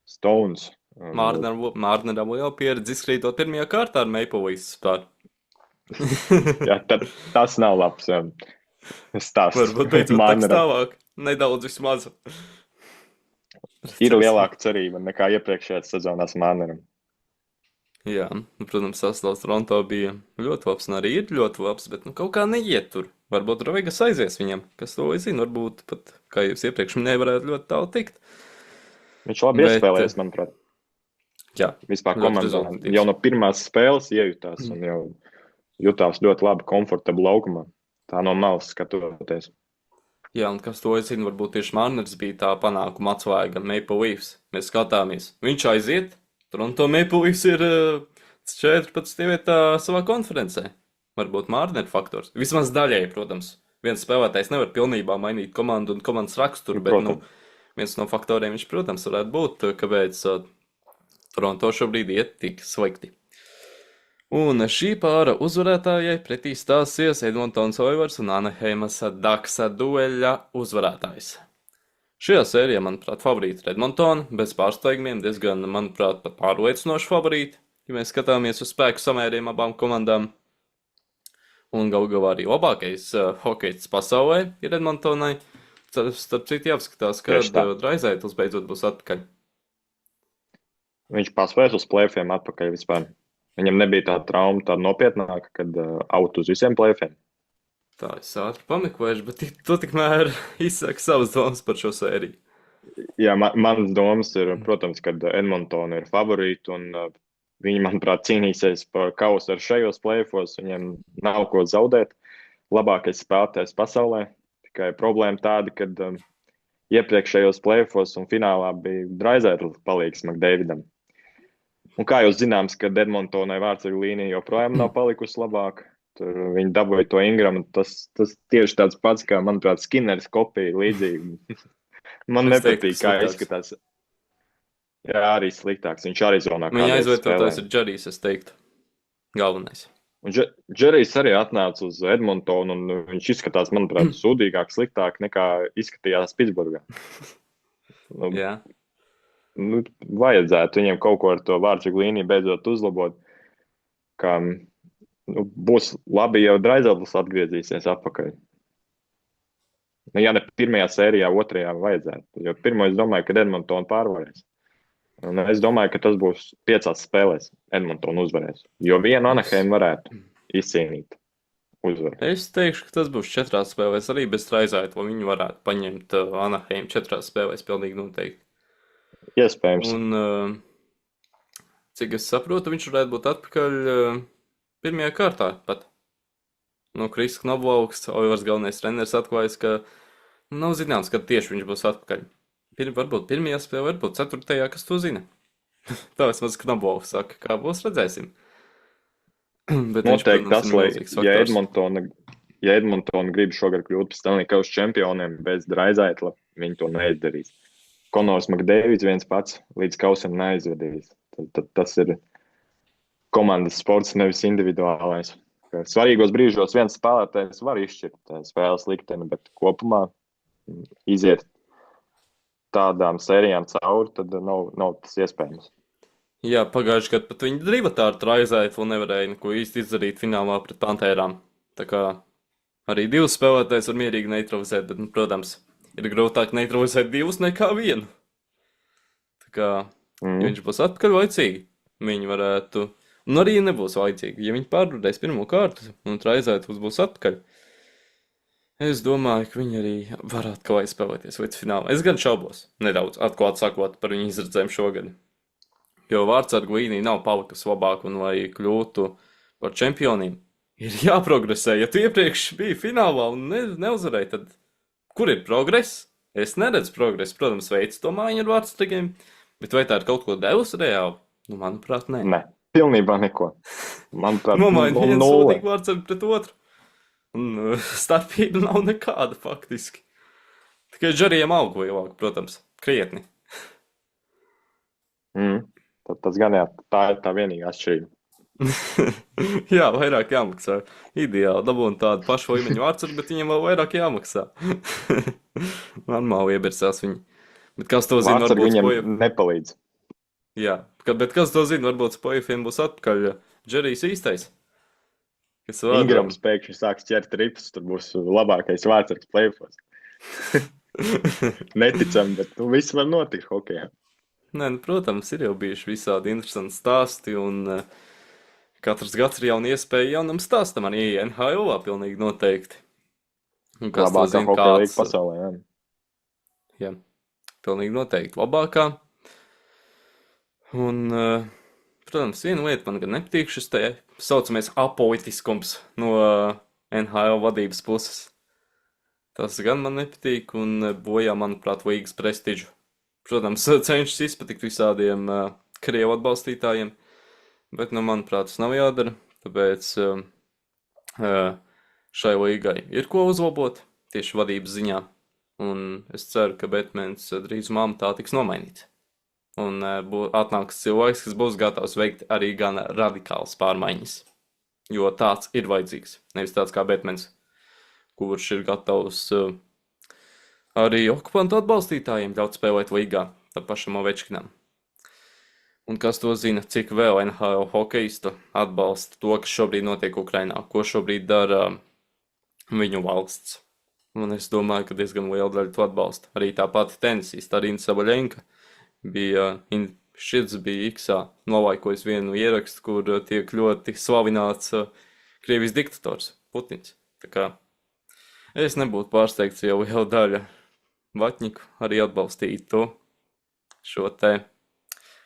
Stones. Marneram jau pieredzi izkrītot pirmajā kārtā ar Maple Leafs spēr. Jā, tas nav labs stāsts. Varbūt beidzot tak stāvāk. Nedaudz vismaz. Ir lielāka cerība nekā iepriekšējās sezonās Marneram. Jā, nu, protams, sastāvs Toronto bija ļoti labs, un arī ir ļoti labs, bet, nu, kaut kā neiet tur. Varbūt Vegas aizies viņam, kas to zina, varbūt pat, kā jūs iepriekš nevarētu ļoti tālu tikt. Viņš labi iespēlēs, manuprāt. Jā. Vispār komandā jau no pirmās spēles iejutās un jau jutās ļoti labi, komfortabli laukumā. Tā no malas skatoties. Jā, un kas to zina, varbūt tieši Marners bija tā panākuma atslēga Maple Leafs. Mēs skatāmies. Viņš aiziet. Toronto Maple Leafs ir 14. vietā savā konferencē. Varbūt Marner faktors. Vismaz daļēji, protams. Viens spēlētājs nevar pilnībā mainīt komandu un komandas raksturu, bet, nu, viens no faktoriem viņš, protams, varētu būt, kāpēc Toronto šobrīd iet tik slikti. Un šī pāra uzvarētājai pretī stāsies Edmontons Oilers un Anaheimas Ducks dueļa uzvarētājs. Šajā sērijā, manuprāt, favorīti ir Edmontona, bez pārsteigumiem, diezgan, manuprāt, pat pārliecinoši favorīti, ja mēs skatāmies uz spēku samēriem abām komandām. Un galu galā arī labākais hokejs pasaulē ir Edmontonai. Starp citu jāapskatās, kad Draisaitls beidzot būs atpakaļ. Viņš paspēs uz play-offiem atpakaļ vispār. Viņam nebija tā trauma, tā nopietnāka, kad out uz visiem play-offiem. Tā es ātri pameklēšu, bet tu tikmēr izsaka savas domas par šo sēriju. Jā, manas domas ir, protams, kad Edmontona ir favorīti un viņi, manuprāt, cīnīsies par kausu ar šajos play-offos. Viņiem nav ko zaudēt. Labākais spēlētājs pasaulē. Tikai problēma tāda, kad iepriekšējos play-offos un finālā bija Draisaitls palīgs McDavidam. Un kā jau zināms, kad Edmontonai vārdsargu līnija joprojām nav palikusi labāka. Tur viņi dabūja to Ingramu. Tas tieši tāds pats, kā, manuprāt, Skinners kopija līdzīgi. Man nepatīk, kā izskatās. Jā, arī sliktāks. Viņš arī zonā. Viņa aizvietotājs ir Džerijs, es teiktu. Galvenais. Un Džerijs arī atnāca uz Edmontonu, un viņš izskatās, manuprāt, sūdīgāk, sliktāk nekā izskatījās Pitsburgā. Jā. Vajadzētu viņiem kaut ko ar to vārdsargu līniju beidzot uzlabot, ka būs labi, ja Draizabls atgriezīsies atpakaļ. Ja ne pirmajā sērijā, otrajā vajadzētu. Jo pirmo es domāju, ka Edmontonu pārvarēs. Un es domāju, ka tas būs 5 spēlēs. Edmontonu uzvarēs. Jo vienu Anaheim varētu izcīnīt uzvaru. Es teikšu, ka tas būs 4 spēlēs. Arī bez Draizaitla viņi varētu paņemt Anaheim 4 spēlēs pilnīgi noteikti. Iespējams. Un, cik es saprotu, viņš varētu būt atpakaļ pirmajā kārtā pat. No Kris Knoblovs, Oilers galvenais treneris atklājas, ka nav zināms, kad tieši viņš būs atpakaļ. Varbūt pirmajā spēlē, varbūt 4. kas to zina. Tā vismaz Knoblovs saka, kā būs, redzēsim. Bet noteikti viņš, protams, tas, lai, ja Edmontona grib šogad kļūt par Stanley Kausa čempioniem bez Draizaitla, viņi to neizdarīs. Konors Makdēvids viens pats līdz kausam neaizvedīs. Tad tas ir komandas sports, nevis individuālais. Svarīgos brīžos viens spēlētājs var izšķirt spēles likteni, bet kopumā iziet tādām sērijām cauri, tad nav tas iespējams. Jā, pagājuši gadu pat viņi drivatā ar Draizaitlu nevarēja neko īsti izdarīt finālā pret Pantērām. Tā kā arī 2 spēlētājs var mierīgi neutralizēt, bet, protams, ir grūtāk neutralizēt 2 nekā 1. Tā kā, ja viņš būs atpakaļ laicīgi, viņi varētu... Un arī nebūs vajadzīgi, ja viņi pārvarēs pirmo kārtu un Draizaitls būs atpakaļ. Es domāju, ka viņi arī varētu kaut kā spēlēties līdz finālam. Es gan šaubos, nedaudz atklāt sakot par viņu izredzēm šogad. Jo vārdsargu līnija nav palikusi labāk, un lai kļūtu par čempioniem, ir jāprogresē. Ja tu iepriekš biji finālā un neuzvarēji, tad kur ir progress? Es neredzu progresu. Protams, veids to mājiņu ar vārdsargiem, bet vai tā ir kaut ko devusi reāli? Nu, manuprāt, nē. Nē. Pilnībā neko. Manuprāt, nomaini viens sūdīgi vārdsargu pret otru. Un starpība nav nekāda faktiski. Tikai Džerijam aug lielāk, protams, krietni. Tas gan jā, tā ir tā vienīgā atšķirība. Jā, vairāk jāmaksā. Ideāli dabūt tādu pašu līmeņu vārdsargu, bet viņam vēl vairāk jāmaksā. Normāli iebirsās viņi. Bet kas to zina, varbūt viņam nepalīdz. Jā, bet kas to zina, varbūt Spoifiem būs atpakaļ Džerijs īstais. Ingrams pēkšņi sāks ķert rips, tur būs labākais vārdsargs play-offs. Neticam, bet viss var notikt hokejā. Nē, protams, ir jau bijuši visādi interesanti stāsti, un katrs gads ir jauna iespēja jaunam stāstam arī NHL-ā pilnīgi noteikti. Un kas labākā to zina, hokeja līga pasaulē, jā. Jā, pilnīgi noteikti labākā. Un, protams, viena lieta man gan nepatīk, šis te saucamais apolitiskums no NHL vadības puses. Tas gan man nepatīk un bojā, manuprāt, līgas prestižu. Protams, cenšas izpatikt visādiem Krievu atbalstītājiem, bet, manuprāt, tas nav jādara, tāpēc šai līgai ir ko uzlabot tieši vadības ziņā. Un es ceru, ka Batmans drīzumā tā tiks nomainīts. Un atnāks cilvēks, kas būs gatavs veikt arī gan radikāls pārmaiņas. Jo tāds ir vajadzīgs. Nevis tāds kā Batmans, kurš ir gatavs arī okupantu atbalstītājiem ļaut spēlēt līgā, tā pašam Ovečkinam. Un kas to zina, cik vēl NHL hokeistu atbalsta to, kas šobrīd notiek Ukrainā, ko šobrīd dara viņu valsts. Un es domāju, ka diezgan liela daļa to atbalsta. Arī tā pati tenisista Arina Sabaļenka šķits bija X-ā nolaikojis vienu ierakstu, kur tiek ļoti slavināts Krievijas diktators Putins. Tā kā es nebūtu pārsteigts, ja liela daļa vatņiku arī atbalstītu šo te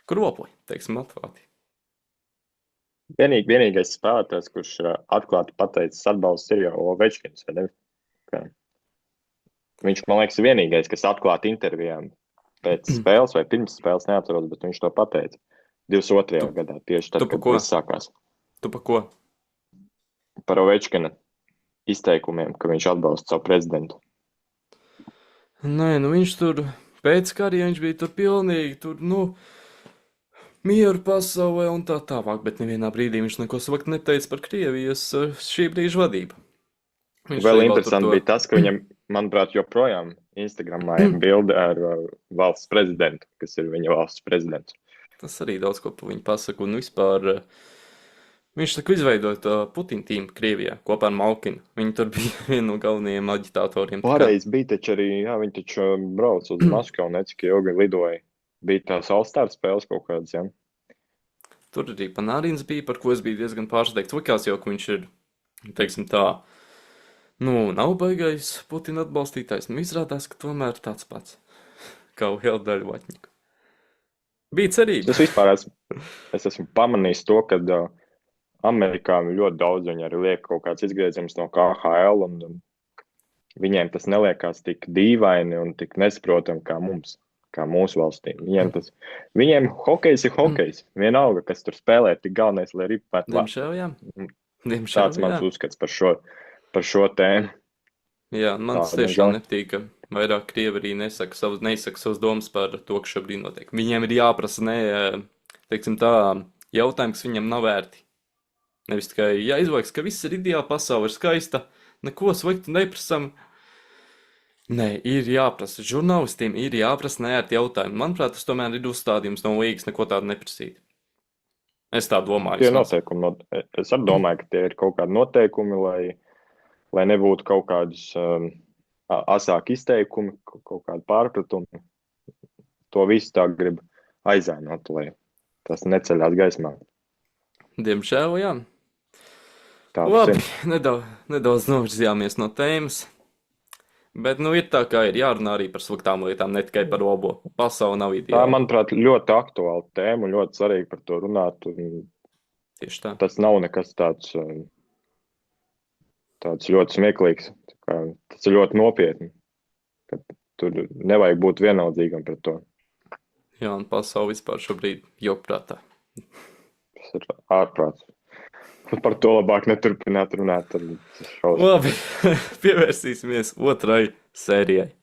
kropoju, teiksim, atklāti. Vienīgais spēlētājs, kurš atklāti pateicis atbalsts, ir jau Ovečkins, vai ne? Viņš, man liekas, vienīgais, kas atklāti intervijām pēc spēles vai pirms spēles neatceros, bet viņš to pateica 22. gadā, tieši tad, kad viss sākās. Tu pa ko? Par Ovečkina izteikumiem, ka viņš atbalsta savu prezidentu. Nē, viņš tur pēc karjeras viņš bija tur pilnīgi, mieru pasaulē un tā tālāk, bet nevienā brīdī viņš neko sliktu neteica par Krievijas šī brīža vadību. Viņš Vēl arī interesanti bija tas, ka viņam, manuprāt, joprojām Instagramā ir bilde ar valsts prezidentu, kas ir viņa valsts prezidents. Tas arī daudz ko par viņu pasaka, un vispār viņš tā kā izveidoja to Putina tīmu Krievijā kopā ar Malkinu. Viņi tur bija viena no galvenajiem aģitatoriem. Pareizi bija taču arī, jā, viņi taču brauc uz Maskavu, necik ilgi lidoja. Bija tās All-Star spēles kaut kādas, jā. Tur arī Panārins bija, par ko es biju diezgan pārsteigts. Likās jau, ka viņš ir, teiksim tā, nav baigais Putina atbalstītājs. Izrādās, ka tomēr tāds pats, kā liela daļa vatņiku. Bija cerība. Es esmu pamanījis to, ka Amerikāņi ļoti daudz viņi arī liek kaut kāds izgrieziens no KHL, un viņiem tas neliekās tik dīvaini un tik nesaprotam kā mums, kā mūsu valstīm. Viņiem hokejs ir hokejs. Vienalga, kas tur spēlē, tik galvenais, lai ripētu labi. Diemžēl, jā. Tāds mans uzskats par šo tēmu. Jā, man tas tiešām nepatīk, ka vairāk Krievi arī neizsaka savas domas par to, kas šobrīd notiek. Viņiem ir jāprasa teiksim tā, jautājumi, kas viņam nav vērti. Nevis tikai jāizvaiks, ka viss ir ideāli, pasaule ir skaista, neko sliktu neprasam. Nē, ir jāprasa. Žurnālistiem ir jāprasa neērti jautājumi. Manuprāt, tas tomēr ir uzstādījums no līgas neko tādu neprasīt. Es tā domāju. Tie noteikumi, es arī domāju, ka tie ir kaut kādi noteikumi, lai nebūtu kaut kādas asāki izteikumi, kaut kādi pārpratumi. To visu tā grib aizēnot, lai tas neceļās gaismā. Diemžēl, jā. Labi, nedaudz novirzījāmies no tēmas. Bet, ir tā, kā ir jārunā arī par sliktām lietām, ne tikai par labo. Pasaule nav ideāla. Tā, manuprāt, ļoti aktuāla tēma un ļoti svarīgi par to runāt. Tieši tā. Tas nav nekas tāds ļoti smieklīgs. Tas ir ļoti nopietni. Tur nevajag būt vienaldzīgam pret to. Jā, un pasaule vispār šobrīd joprātā. Tas ir ārprāts. Par to labāk neturpināt runāt. Labi, pievērsīsimies otrai sērijai.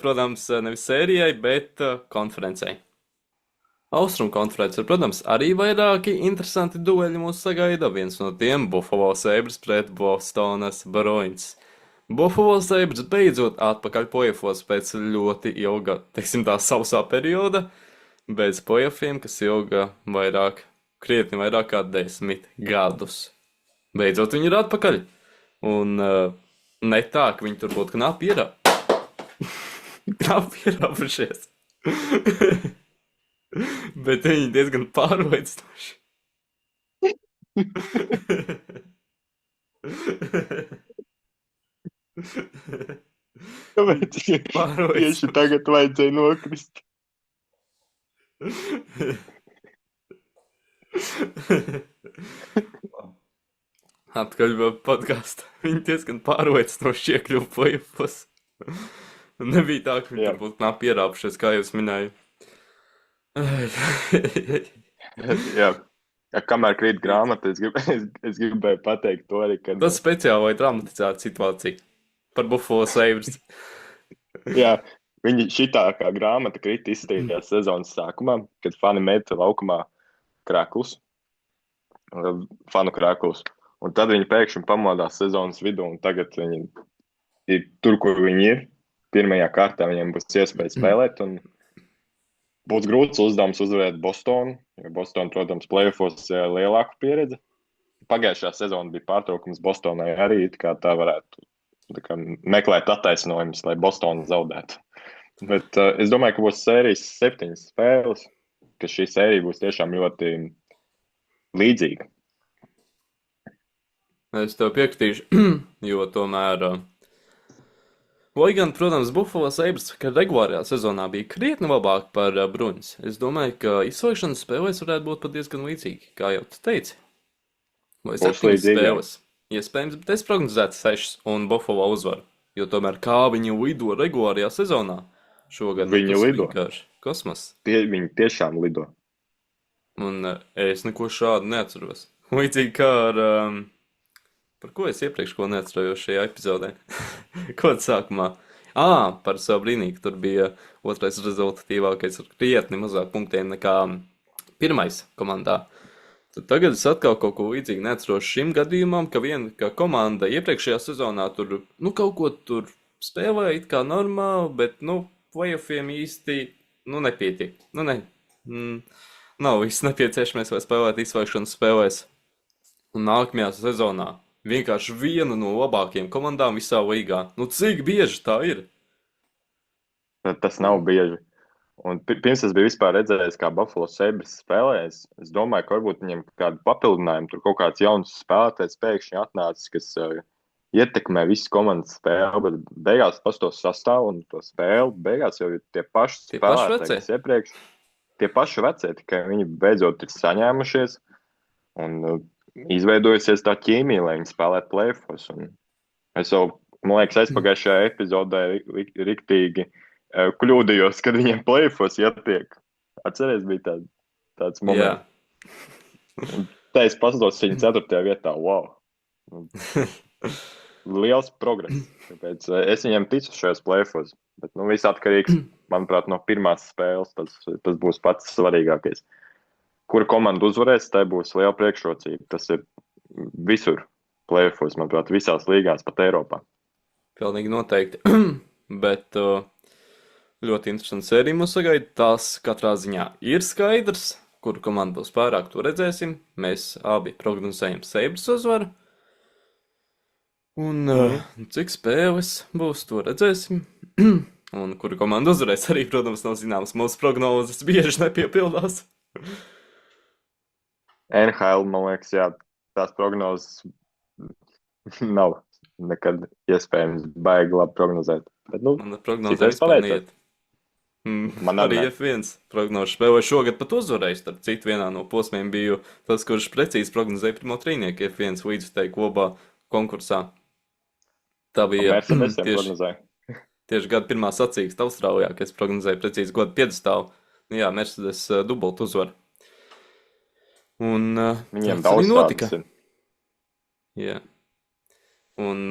Protams, nevis sērijai, bet konferencei. Austrum konference, protams, arī vairāki interesanti dueļi mūs sagaida. Viens no tiem Buffalo Sabres pret Bostonas Bruins. Buffalo Sabres beidzot atpakaļ play-offos pēc ļoti ilga, teiksim tā, sausā perioda, bez play-offiem, kas ilga krietni vairāk kā 10 gadus. Beidzot viņi ir atpakaļ. Un ne tā, ka viņi tur būtu knapi ierāpušies. Bet viņi diezgan pārliecinoši. Kāpēc tieši tagad vajadzēja nokrist? Atkaļ vēl podkāstā. Viņi diezgan pārliecinoši iekļuva play-offos. Nebija tā, ka viņi tur būtu knapi ierāpušies, kā jau es minēju. Jā. Kamēr krīt grāmata, es gribēju pateikt to arī, ka... Tas speciāli vai dramatizēta situācija par Buffalo Sabres. Jā, šitā kā grāmata krīt izstījās sezonas sākumā, kad fani meta laukumā krāklus, fanu krāklus. Un tad viņi pēkšņi pamodās sezonas vidū, un tagad viņi ir tur, kur viņi ir. Pirmajā kārtā viņiem būs iespēja spēlēt, un būs grūts uzdevums uzvarēt Bostonu, jo Bostona, protams, play-offos ir lielāku pieredzi. Pagājušā sezona bija pārtraukums Bostonai arī, tā varētu meklēt attaisnojumus, lai Bostona zaudētu. Bet es domāju, ka būs sērijas 7 spēles, ka šī sērija būs tiešām ļoti līdzīga. Es tev piekritīšu, jo tomēr, lai gan, protams, Buffalo Sabres, kad regulārajā sezonā bija krietni labāk par Bruins, es domāju, ka izslēgšanas spēlēs varētu būt pat diezgan līdzīgi, kā jau tu teici. Vai 7 spēles? Iespējams, bet es prognozētu 6 un Buffalo uzvaru, jo tomēr kā viņi lido regulārajā sezonā šogad. Viņi lido. Kosmos. Viņi tiešām lido. Un es neko šādu neatceros. Līdzīgi kā ar... Par ko es iepriekš neatcerējos šajā epizodē? Kaut sākumā. Par Sabrīnī, ka tur bija otrais rezultatīvākais ar krietni mazāk punktiem nekā pirmais komandā. Tad tagad es atkal kaut ko līdzīgu neatceros šim gadījumam, ka komanda iepriekšējā sezonā tur, kaut ko tur spēlēja it kā normāli, bet, playoffiem īsti, nepietik. Nav viss nepieciešamais, lai spēlētu izslēgšanas spēlēs. Un nākamajā sezonā vienkārši viena no labākajām komandām visā līgā. Cik bieži tā ir? Tas nav bieži. Un pirms es biju vispār redzējis, kā Buffalo Sabres spēlēs, es domāju, ka varbūt viņiem kādu papildinājumu, tur kaut kāds jauns spēlētājs pēkšņi atnācis, kas ietekmē visu komandas spēli, bet beigās pastos sastāvu un to spēli, beigās jau ir tie paši spēlētāji, kas iepriekš, tie paši vecie, tikai viņi beidzot ir saņēmušies un izveidojusies tā ķīmija, lai viņi spēlētu playoffs. Un es jau, man liekas, aizpagājušajā epizodē riktīgi kļūdījos, kad viņiem playoffs jātiek. Atceries, bija tāds moments. Yeah. Tā es paskatos viņa 4. vietā. Wow! Liels progress. Tāpēc es viņiem ticu šajos playoffs. Bet viss atkarīgs, manuprāt, no pirmās spēles. Tas būs pats svarīgākais. Kura komanda uzvarēs, tai būs liela priekšrocība. Tas ir visur playoffs, manuprāt, visās līgās, pat Eiropā. Pilnīgi noteikti. Bet ļoti interesanti sērija mūs sagaida. Tas katrā ziņā ir skaidrs, kuru komandu būs pārāk, to redzēsim. Mēs abi prognozējam Sabres uzvaru. Un cik spēles būs, to redzēsim. Un kuru komandu uzvarēs arī, protams, nav zināms. Mūsu prognozes bieži nepiepildās. NHL, man liekas, jā, tās prognozes nav nekad iespējams baigi labi prognozēt. Bet, man prognozē vispār neiet. Man arī F1 prognožu spēlēju šogad pat uzvarēju. Starp citu, vienā no posmiem biju tas, kurš precīzi prognozēja pirmo trīnieku F1 līdzutēju klubā konkursā. Tā bija tieši gada pirmā sacīksta Austrālijā, kad es prognozēju precīzi godu piedestāvu. Jā, Mercedes dubult uzvaru. Un viņiem daudz notika. Jā. Un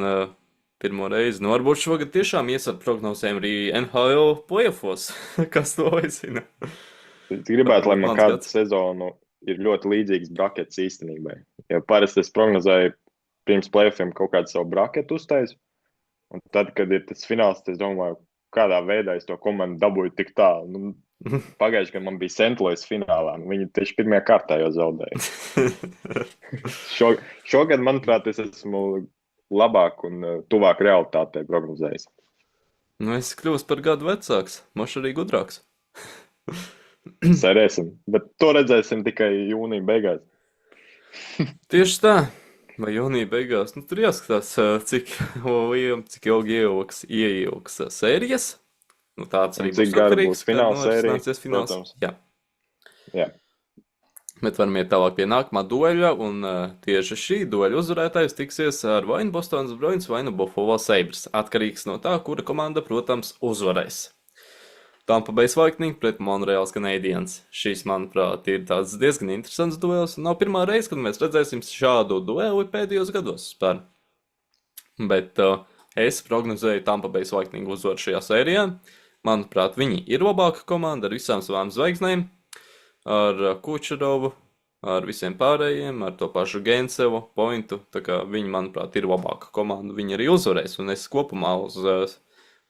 pirmo reizi, varbūt šogad tiešām ies ar prognozēm arī NHL playoffs. Kas to aizina? Es gribētu, lai man kādu sezonu ir ļoti līdzīgs brakets īstenībai. Ja parasti es prognozēju pirms playoffiem kaut kādu savu braketu uztaisu, un tad, kad ir tas fināls, es domāju, kādā veidā es to komandu dabūju tik tālu. Pagājuši, kad man bija St. Louis finālā, viņi tieši pirmajā kārtā jau zaudēja. Šogad, manuprāt, es esmu labāk un tuvāk realitātei prognozējis. Es kļūstu par gadu vecāks, moš arī gudrāks. Cerēsim, bet to redzēsim tikai jūnija beigās. Tieši tā. Vai jūnija beigās? Tur jāskatās, cik ilgi ieilgs sērijas. Tāds arī cik gari būs fināla sērija. Jā. Bet varam iet tālāk pie nākamā dueļa, un tieši šī dueļa uzvarētājs tiksies ar vai nu Bostonas Bruins, vai nu Buffalo Sabres. Atkarīgs no tā, kura komanda, protams, uzvarēs. Tampa Bay Lightning pret Montreal Canadiens. Šīs, manuprāt, ir tāds diezgan interesants duels. Nav pirmā reize, kad mēs redzēsim šādu dueli pēdējos gados spēr. Bet es prognozēju Tampa Bay Lightning uzvaru šajā sērijā. Manuprāt, viņi ir labāka komanda ar visām savām zvaigznēm. Ar Kučerovu, ar visiem pārējiem, ar to pašu Gensevu, Pointu. Tā kā viņi, manuprāt, ir labāka komanda. Viņi arī uzvarēs, un es kopumā uz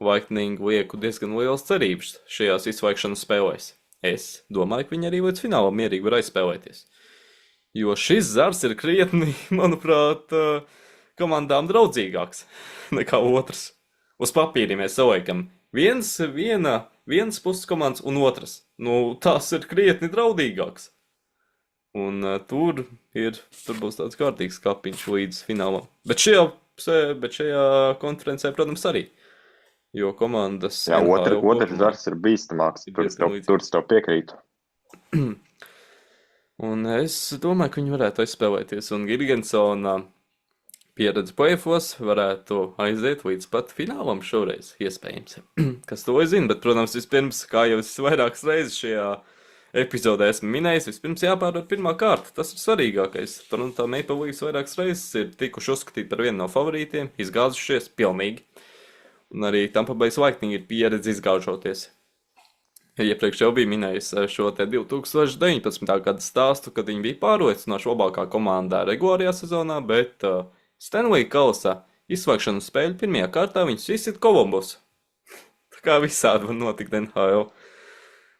Lightning lieku diezgan liels cerības šajās izslēgšanas spēlēs. Es domāju, ka viņi arī līdz finālam mierīgi var aizspēlēties. Jo šis zars ir krietni, manuprāt, komandām draudzīgāks nekā otrs. Uz papīri mēs saliekam viens puses komandas un otras. Tās ir krietni draudīgāks. Un tur būs tāds kārtīgs kapiņš līdz finālam. Bet šajā konferencē, protams, arī. Jo komandas... Jā, otrs zars ir bīstamāks. Tur es tev piekrītu. Un es domāju, ka viņi varētu aizspēlēties. Un Girgensona pieredze playoffs varētu aiziet līdz pat finālam šoreiz, iespējams. Kas to zina, bet, protams, vispirms, kā jau es vairākas reizes šajā epizodē esmu minējis, vispirms jāpārvar pirmā kārta. Tas ir svarīgākais. Tā Maple Leafs vairākas reizes ir tikuši uzskatīti par vienu no favorītiem, izgāzušies pilnīgi. Un arī Tampa Bay Lightning ir pieredze izgaužoties. Iepriekš jau bija minējis šo te 2019. gada stāstu, kad viņi bija pārliecinoši labākā komandā regulārajā sezonā, bet Stanley Kausa izslēgšanu spēļu pirmajā kārtā viņus izsit Kolumbus. Tā kā visādi var notikt NHL.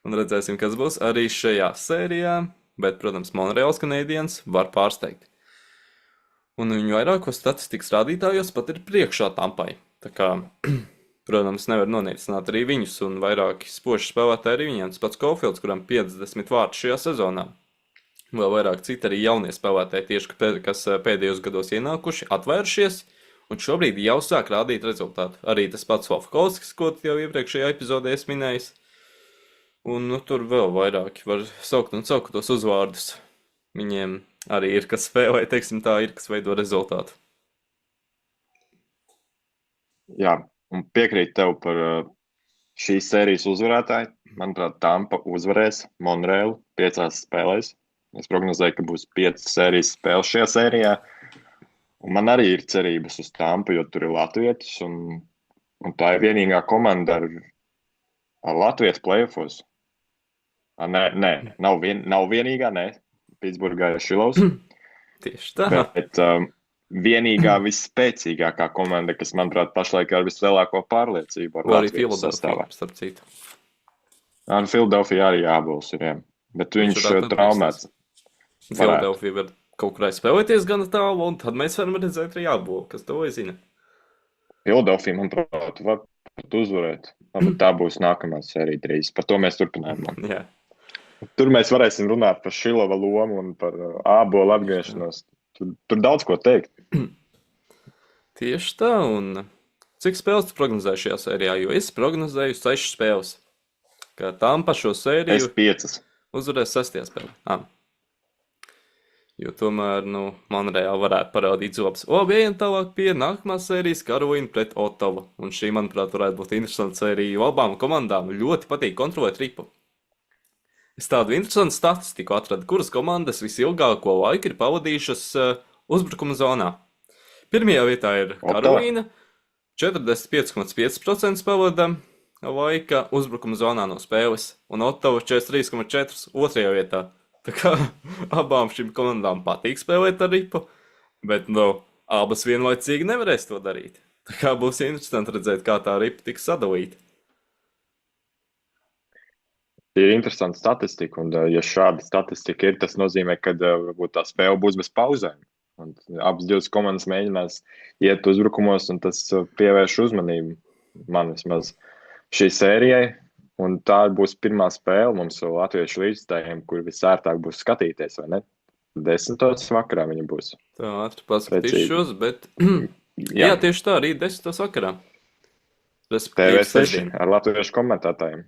Un redzēsim, kas būs arī šajā sērijā, bet, protams, Montreals Canadiens var pārsteigt. Un viņu vairākos statistikas rādītājos pat ir priekšā Tampai. Tā kā... Protams, nevar nonīcināt arī viņus, un vairāki spoži spēlētāji arī viņiem. Tas pats Caulfields, kuram 50 vārti šajā sezonā. Vēl vairāk citi arī jaunie spēlētāji, tieši kas pēdējos gados ienākuši, atvēršies, un šobrīd jau sāk rādīt rezultātu. Arī tas pats Slafkovskis, ko jau iepriekšējā epizodē es minējis. Un tur vēl vairāki var saukt tos uzvārdus. Viņiem arī ir, kas spēlē, teiksim tā, ir, kas veido rezultātu. Jā. Un piekrīt tev par šīs sērijas uzvarētāju. Manuprāt, Tampa uzvarēs Montrealu 5 spēlēs. Es prognozēju, ka būs 5 sērijas spēles šajā sērijā. Un man arī ir cerības uz Tampu, jo tur ir latvietis. Un tā ir vienīgā komanda ar latviešu playoffos. Nē, nav vienīgā, nē. Pittsburgā ir Šilovs. Tieši tā. Bet vienīgā visspēcīgākā komanda, kas, manuprāt, pašlaik ar vislielāko pārliecību. Vai arī Philadelphia, starp citu. Ar Philadelphia arī jābols ir, jā. Bet viņš traumēts. Philadelphia var kaut kur aizspēlēties gan tālu, un tad mēs varam redzēt arī jābolu, kas to zina. Philadelphia, manuprāt, var uzvarēt. Bet tā būs nākamā sērija drīz. Par to mēs turpinājām. Jā. Tur mēs varēsim runāt par Šilova lomu un par ābolu atgriešanos. Tur daudz ko teikt. Tieši tā, un cik spēles tu prognozēji šajā sērijā? Jo es prognozēju 6 spēles. Kā Tampa šo sēriju... Es 5. Uzvarēs 6. spēlē. Jo tomēr, Montreal varētu parādīt zobs. Ejam tālāk pie nākamās sērijas Carolina pret Ottawa. Un šī, manuprāt, varētu būt interesanta sērija, jo abām komandām ļoti patīk kontrolēt ripu. Es tādu interesantu statistiku atradu, kuras komandas visilgāko laiku ir pavadījušas uzbrukuma zonā. Pirmajā vietā ir Karolīna, 45,5% pavada laika uzbrukuma zonā no spēles, un Ottawa 43,4% otrajā vietā. Tā kā abām šīm komandām patīk spēlēt ar ripu, bet abas vienlaicīgi nevarēs to darīt. Tā kā būs interesanti redzēt, kā tā ripa tiks sadalīta. Ir interesanta statistika, un ja šāda statistika ir, tas nozīmē, ka varbūt tā spēle būs bez pauzēm. Un abas divas komandas mēģinās iet uzbrukumos, un tas pievērš uzmanību man vismaz šī sērijai. Un tā būs pirmā spēle mums latviešu līdzstājiem, kur visērtāk būs skatīties, vai ne? 10. vakarā viņa būs. Tā, ātri paskatīšos, bet jā, tieši tā, rīt 10. vakarā. TV6 ar latviešu komentētājiem.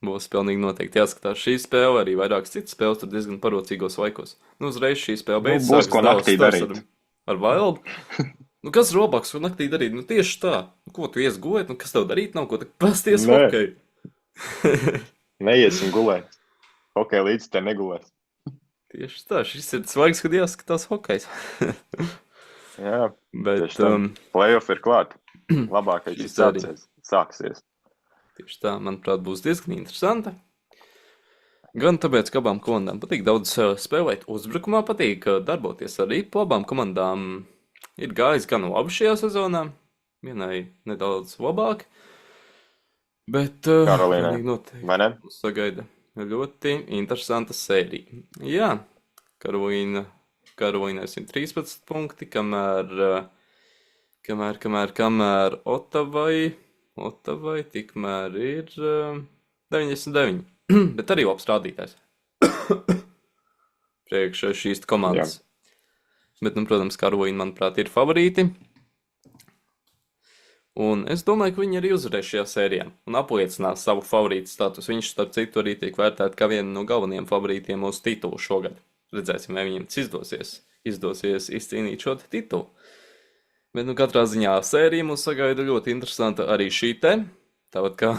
Būs pilnīgi noteikti jāskatās šī spēle, arī vairākas citas spēles, tur diezgan parocīgos laikos. Uzreiz šī spēle beidzas. Būs ko naktī darīt. Ar Wild. Kas robaks, ko naktī darīt? Tieši tā. Ko tu ies gulēt? Kas tev darīt nav? Ko tu pasties hokeju? Neiesim gulēt. Hokeja līdz te negulēs. Tieši tā. Šis ir svaigs, kad jāskatās hokejs. Jā, bet playoff ir klāt. Labākais sāksies. Tieši tā, manuprāt, būs diezgan interesanta. Gan tāpēc, ka abām komandām patīk daudz spēlēt uzbrukumā, patīk darboties ar ripu. Abām komandām ir gājis gan labi šajā sezonā, vienai nedaudz labāk. Bet Karolīnai, vai ne? Mums sagaida ļoti interesanta sērija. Jā, Karolīnai 113 punkti, kamēr Ottavai tikmēr ir 99, bet arī labs rādītājs. Priekš šīs komandas. Jā. Bet, protams, Karolīna, manuprāt, ir favorīti. Un es domāju, ka viņi arī uzvarēs šajā sērijā un apliecinās savu favorītu status. Viņš, starp citu, arī tiek vērtēt kā viena no galvenajiem favorītiem uz titulu šogad. Redzēsim, vai viņiem izdosies izcīnīt šo titulu. Bet, katrā ziņā sērija mums sagaida ļoti interesanta arī šī te. Tāpat kā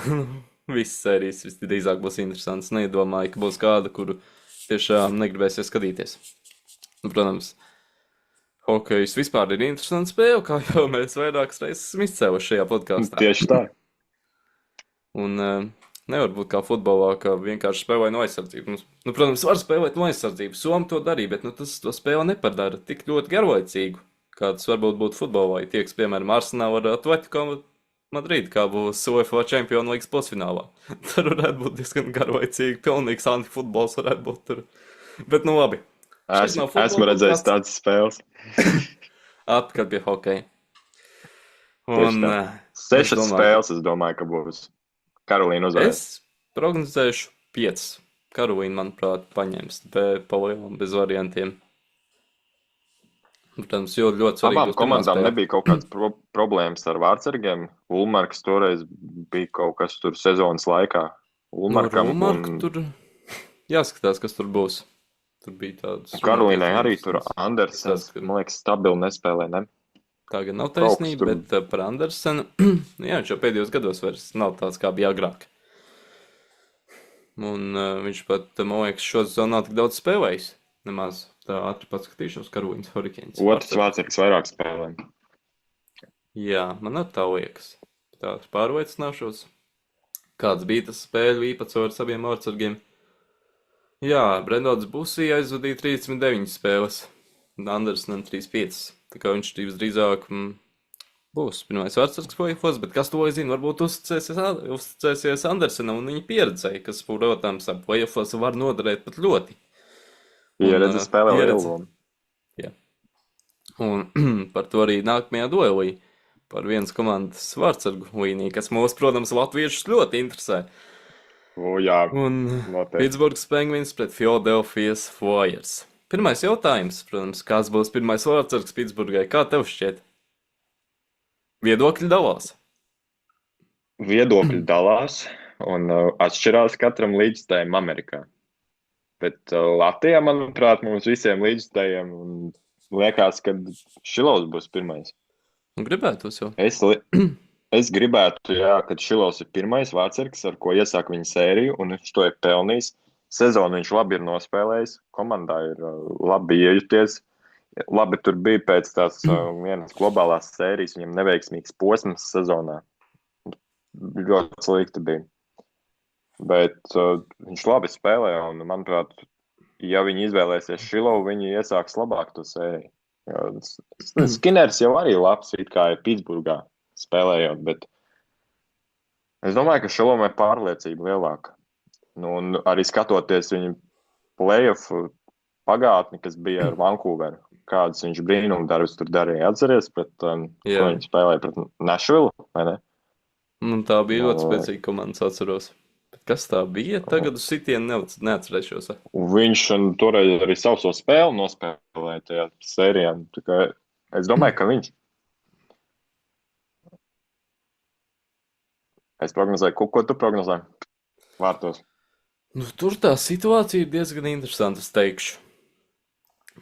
visas sērijas visdrīzāk būs interesantas. Nedomāju, ka būs kāda, kuru tiešām negribēsies skatīties. Protams, Hokejs vispār ir interesants spēle, kā jau mēs vairākas reizes esam izcēluši šajā podkāstā. Tieši tā. Un nevar būt kā futbolā, ka vienkārši spēlē no aizsardzības. Protams, var spēlēt no aizsardzības. Somi to darīja, bet tas to spēli nepadara tik ļoti garlaicīgu, kā tas varbūt būtu futbolā. Ja tieks, piemēram, Arsenal ar Atletico Madrid, kā būs UEFA Champions League pusfinālā. Tur varētu būt diezgan garlaicīgi, pilnīgs antifutbols varētu būt tur. Bet nu labi. Esmu redzējis tādas spēles. Atpakaļ pie hokeja. Un 6 spēles, es domāju, ka būs. Karolīna uzvarēs. Es prognozēšu 5. Karolīna, manuprāt, paņems pa lielam bez variantiem. Protams, ļoti svarīgi. Abām komandām nebija kaut kādas problēmas ar vārdsargiem. Ulmarks toreiz bija kaut kas tur sezonas laikā. Ulmarkam tur jāskatās, kas tur būs. Tur bija tāds... Karolīnai arī tur Andersens, man liekas, stabili nespēlē, ne? Tā gan nav taisnība, bet par Andersenu, jā, viņš jau pēdējos gados vairs nav tāds, kā bija agrāk. Un viņš pat, man liekas, šo sezonu nav tik daudz spēlējis. Nemaz tā ātri paskatīšos Karolīnas Hurricanes. Otrs vārdsargs vairāk spēlē. Jā, man tā liekas. Tā pārliecināšos. Kāds bija tas spēļu īpatsvars ar abiem vārdsargiem? Jā, Brendots Busī aizvadīja 39 spēles. Andersenam 35. Tā kā viņš drīzāk būs pirmais vārdsargs play-offs, bet kas to zina, varbūt uzticēsies Andersenam un viņa pieredzēja, kas, protams, play-offs var noderēt pat ļoti. Pieredze spēlē lielu lomu. Jā. Un par to arī nākamajā duelī par vienas komandas vārdsargu līniju, kas mūs, protams, latviešus ļoti interesē. Jā, un Pittsburghs Penguins pret Philadelphia's Flyers. Pirmais jautājums, protams, kas būs pirmais vārdsargs Pitsburgai? Kā tev šķiet? Viedokļi dalās. Viedokļi dalās un atšķirās katram līdzstājam Amerikā. Bet Latvijā, manuprāt, mums visiem līdzstājiem liekas, ka Šilovs būs pirmais. Gribētos jau. Es gribētu, jā, kad Šilovs ir pirmais vārdsargs, ar ko iesāk viņa sēriju, un viņš to ir pelnījis. Sezonu viņš labi ir nospēlējis, komandā ir labi iejuties. Labi tur bija pēc tās vienas globālās sērijas, viņam neveiksmīgs posms sezonā. Ļoti slikti bija. Bet viņš labi spēlē, un, manuprāt, ja viņi izvēlēsies Šilovu, viņi iesāks labāk to sēriju. Skinners jau arī labs, it kā ir Pitsburgā spēlējot, bet es domāju, ka Šilovam ir pārliecība lielāka. Un arī skatoties viņu play-off pagātni, kas bija ar Vancouveru, kādas viņš brīnumu darbus tur darīja. Atceries, ko viņš spēlēja pret Nashville, vai ne? Tā bija ļoti spēcīga komandas, atceros. Bet kas tā bija? Tagad uz sitienu neatcerēšos. Viņš toreiz arī savu spēli nospēlēja tajā sērijā. Es domāju, ka viņš. Es prognozēju, ko tu prognozēji vārtos? Tur tā situācija ir diezgan interesanta, es teikšu.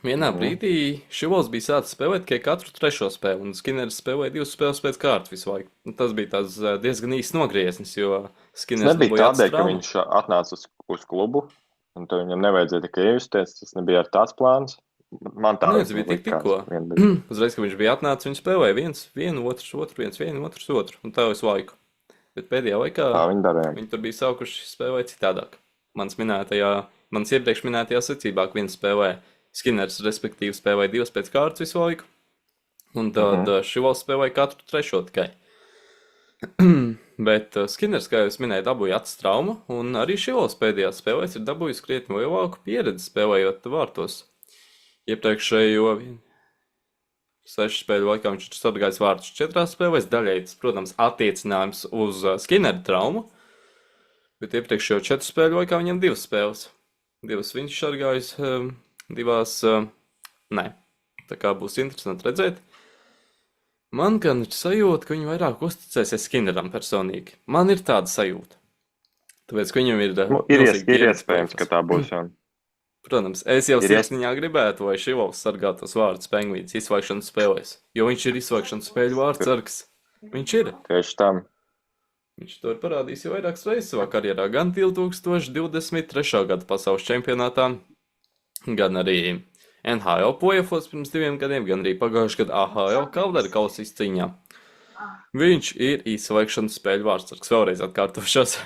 Vienā brīdī Šilovs bija sācis spēlēt tikai katru trešo spēli, un Skinners spēlēja 2 spēles pēc kārtas visu laiku. Tas bija tās diezgan īsts nogrieznis, jo Skinners nebija tādēļ, ka viņš atnāca uz klubu, un to viņam nevajadzēja tikai iejusties, tas nebija ar tāds plāns. Man tā bija tikko. Uzreiz, kad viņš bija atnācis, viņš spēlēja vienu, otru, un tā visu laiku. Bet pēdējā laikā viņi tur bija saukuši spēlēt citādāk. Mans iepriekš minētajā secībā, ka viens spēlē Skinners, respektīvi, spēlēja 2 pēc kārtas visu laiku, un tad Šilovs spēlēja katru trešo tikai. Bet Skinners, kā jau es minēju, dabūja acis traumu, un arī Šilovs pēdējās spēlēs ir dabūjis krietni lielāku pieredzi spēlējot vārtos. Iepriekšējo 6 spēļu laikā viņš ir sargājis vārtus 4 spēlēs, daļai tas, protams, attiecinājums uz Skinnera traumu, bet iepriekšējo 4 spēļu laikā viņam 2 spēles. 2 viņš sargājis, 2 nē. Tā kā būs interesanti redzēt. Man gan ir sajūta, ka viņi vairāk uzticēsies Skinneram personīgi. Man ir tāda sajūta. Tāpēc, ka viņam ir... ir iespējams, ka tā būs, jā. Protams, es jau sirsniņā gribētu, lai Šilovs sargātu tos vārdus Penguins izslēgšanas spēlēs, jo viņš ir izslēgšanas spēļu vārdsargs. Viņš ir. Tieši tam. Viņš to ir parādījis jau vairākas reizes savā karjerā, gan 2023. gada pasaules čempionātā, gan arī NHL play-offos pirms 2 gadiem, gan arī pagājušajā gadā AHL Kaldera kausa izcīņā. Viņš ir izslēgšanas spēļu vārdsargs, vēlreiz atkārtošos.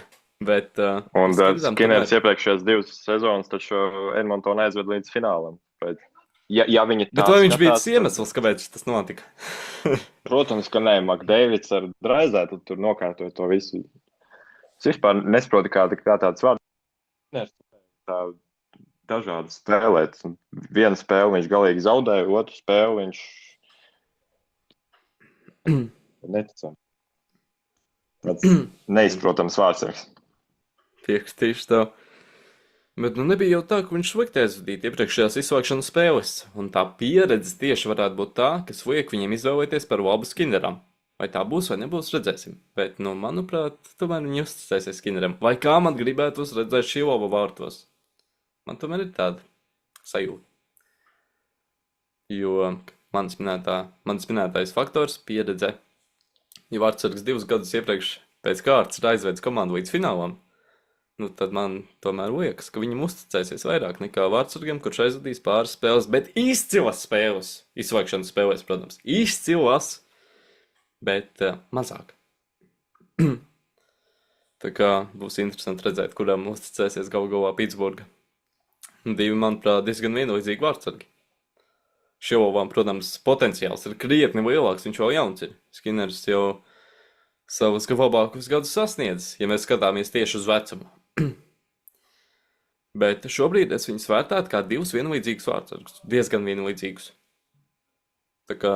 Bet, Un Skinners Skinners iepriekšējās 2 sezonas taču Edmontonu aizved līdz finālam. Ja viņi Bet vai viņš bija tas iemesls, kāpēc tas notika? Protams, ka nē, McDavids ar Draizētu tur nokārtoja to visu. Es vispār nesaprotu, kā tāds vārds tā dažādi spēlēt. Vienu spēli viņš galīgi zaudēja, otru spēli viņš neticami. Tāds neizprotams vārdsargs. Pierakstīšu tev. Bet nebija jau tā, ka viņš slikti aizvadīja iepriekšējās izslēgšanas spēles, un tā pieredze tieši varētu būt tā, kas liek viņiem izvēlēties par labu Skinneram. Vai tā būs vai nebūs, redzēsim. Bet, manuprāt, tomēr viņi uzticēsies Skinneram. Vai kā man gribētos redzēt Šilovu vārtos? Man tomēr ir tāda sajūta. Jo mans minētais faktors - pieredze. Ja vārdsargs 2 gadus iepriekš pēc kārtas ir aizvedis komandu līdz finālam, tad man tomēr liekas, ka viņam uzticēsies vairāk nekā vārdsargam, kurš aizvadīs pāris spēles, bet izcilas spēles. Izslēgšanas spēlēs, protams. Izcilas, bet mazāk. Tā kā būs interesanti redzēt, kuram uzticēsies galu galā Pitsburga. 2, manuprāt, diezgan vienlīdzīgi vārdsargi. Šilovam, protams, potenciāls ir krietni lielāks, viņš vēl jauns ir. Skinners jau savus labākus gadus sasniedz, ja mēs skatāmies tieši uz vecumu. Bet šobrīd es viņus vērtētu kā 2 vienlīdzīgus vārdsargus. Diezgan vienlīdzīgus. Tā kā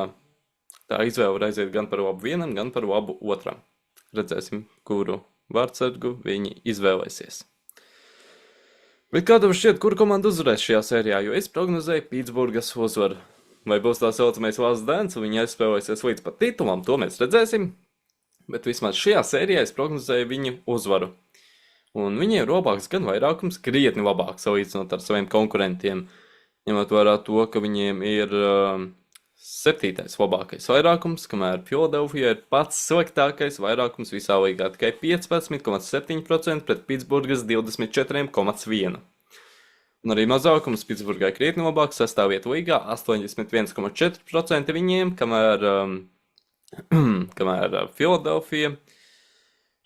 tā izvēle var aiziet gan par labu vienam, gan par labu otram. Redzēsim, kuru vārdsargu viņi izvēlēsies. Bet kā tev šķiet, kura komanda uzvarēs šajā sērijā? Jo es prognozēju Pitsburgas uzvaru. Vai būs tā saucamais Last Dance, un viņi aizspēlēsies līdz pat titulam, to mēs redzēsim. Bet vismaz šajā sērijā es prognozēju viņu uzvaru. Un viņiem ir labāks gan vairākums, krietni labāks salīdzinot ar saviem konkurentiem. Ņemot vērā to, ka viņiem ir 7. labākais vairākums, kamēr Philadelphia ir pats sliktākais vairākums visā līgā, tikai 15,7% pret Pitsburgas 24,1%. Un arī mazākums Pitsburgai krietni labāks, 6. vieta līgā 81,4% viņiem, kamēr Philadelphia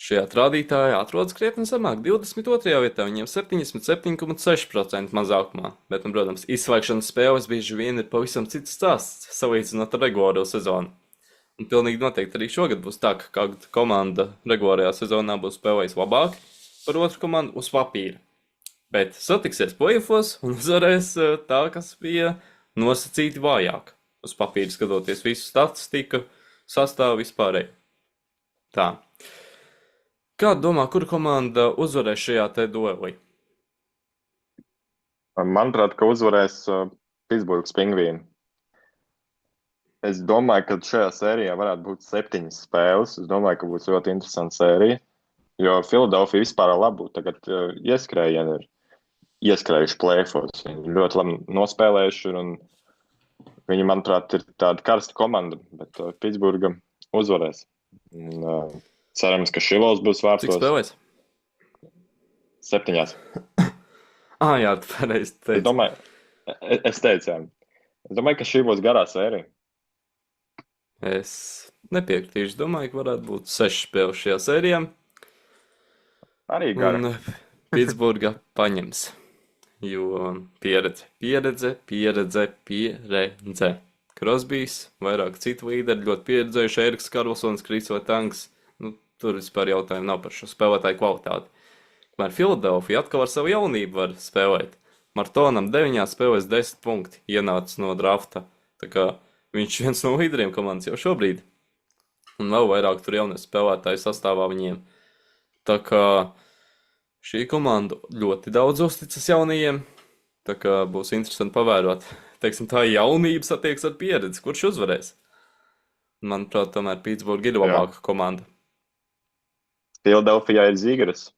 šajā rādītājā atrodas krietni zemāk, 22. vietā, viņiem 77,6% mazākumā. Bet, protams, izslēgšanas spēles bieži vien ir pavisam cits stāsts, salīdzinot ar regulāro sezonu. Un pilnīgi noteikti arī šogad būs tā, ka kāda komanda regulārajā sezonā būs spēlējis labāk par otru komandu uz papīra. Bet satiksies play-offos un uzvarēs tā, kas bija nosacīti vājāk. Uz papīra skatoties visu statistiku, sastāvu vispārēji. Tā. Kā domā, kura komanda uzvarēs šajā te duelī? Manuprāt, ka uzvarēs Pitsburgas Pingvīni. Es domāju, ka šajā sērijā varētu būt 7 spēles. Es domāju, ka būs ļoti interesanta sērija. Jo Philadelphia vispār labu tagad ieskrējienu ir ieskrējuši play-offos. Viņi ļoti labi nospēlējuši un viņi, manuprāt, ir tāda karsta komanda, bet Pitsburga uzvarēs. Un, cerams, ka Šilovs būs vārtos. Cik spēlēs? 7. Jā, tu pareizi teici. Es teicu, jā. Es domāju, ka šī būs garā sērija. Es nepiekritīšu. Domāju, ka varētu būt 6 spēles šajā sērijā. Arī gara. Un Pitsburga paņems. Jo pieredze. Crosbys, vairāk citu līderi, ļoti pieredzējuši, Eriks Karlsons, Kris Letang's. Tur vispār jautājumu nav par šo spēlētāju kvalitāti. Kamēr Philadelphia atkal ar savu jaunību var spēlēt. Martonam 9 spēlēs 10 punkti ienācis no drafta. Tā kā viņš viens no līderiem komandas jau šobrīd. Un vēl vairāk tur jaunie spēlētāji sastāvā viņiem. Tā kā šī komanda ļoti daudz uzticas jaunajiem. Tā kā būs interesanti pavērot. Teiksim, tā jaunība satiekas ar pieredzi. Kurš uzvarēs? Manuprāt, tomēr Pitsburga ir labāka komanda. Philadelphia ir Zīgaras.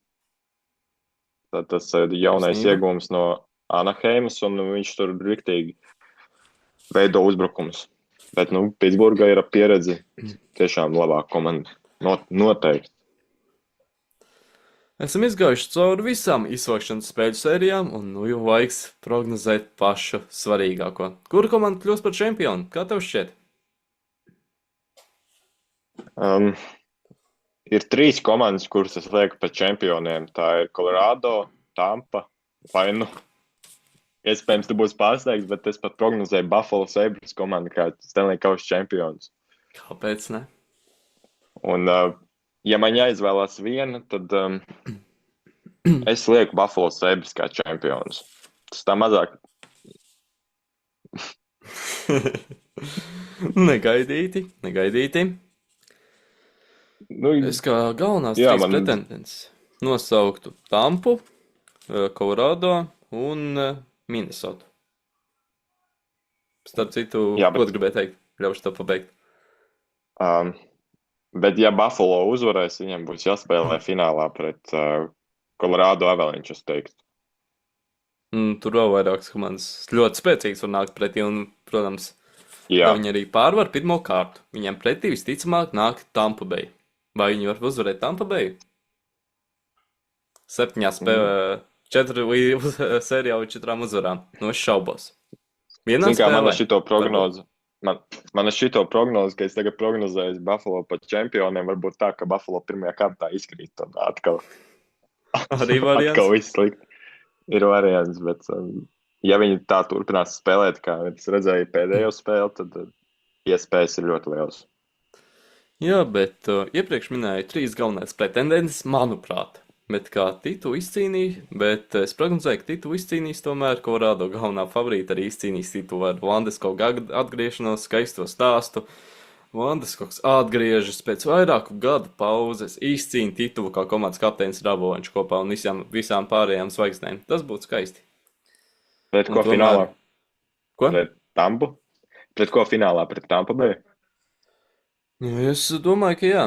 Tas jaunais iegūms no Anaheimas, un viņš tur riktīgi veido uzbrukumus. Bet, Pitsburga ir ar pieredzi tiešām labāka komanda. Noteikti. Esam izgājuši cauri visām izslēgšanas spēļu sērijām, un nu jau laiks prognozēt pašu svarīgāko. Kura komanda kļūs par čempionu? Kā tev šķiet? Um, ir 3 komandas, kuras es lieku par čempioniem. Tā ir Colorado, Tampa, vai nu, iespējams, tu būsi pārsteigts, bet es pat prognozēju Buffalo Sabres komandu kā Stanley Kausa čempions. Kāpēc ne? Un, ja man jāizvēlās viena, tad es lieku Buffalo Sabres kā čempions. Tas tā mazāk. Negaidīti. Nu, Es kā galvenās Jā, trīs pretendents nosauktu Tampu, Colorado un Minnesotu. Starp citu, Jā, ko tu gribēji teikt? Ļaušu to pabeigt. Bet, ja Buffalo uzvarēs, viņam būs jāspēlē finālā pret Colorado Avalanche, es teiktu. Tur vēl vairākas komandas ļoti spēcīgas var nākt pretī, un, protams, Jā, viņi arī pārvar pirmo kārtu. Viņiem pretī visticamāk nāk Tampa Bay. Vai viņi var uzvarēt Tampa Bay? 7 spēlē, 4 sērijā līdz 4 uzvarām. Nu, es šaubos. Vienā zin kā, man spēlē. ar šito prognozi, ka es tagad prognozēju Buffalo par čempioniem, varbūt tā, ka Buffalo pirmajā kārtā izkrīt, tad atkal Arī variants. atkal viss slikti. Ir variants, bet ja viņi tā turpinās spēlēt, kā es redzēju pēdējo spēli, tad iespējas ir ļoti liels. Jā, bet iepriekš minēju 3 galvenais pretendents, manuprāt. Bet kā Titu izcīnīja, bet es prognozēju, ka Titu izcīnīs tomēr Colorado galvenā favorīta arī izcīnīs Titu ar Landeskoga atgriešanos, skaisto stāstu. Landeskogs atgriežas pēc vairāku gadu pauzes, izcīna titulu kā komandas kapteinis Ravoņš kopā un visām pārējām zvaigznēm. Tas būtu skaisti. Pret ko tomēr- finālā? Ko? Pret Tampu? Pret ko finālā? Pret Tampa Bay? Es domāju, ka jā.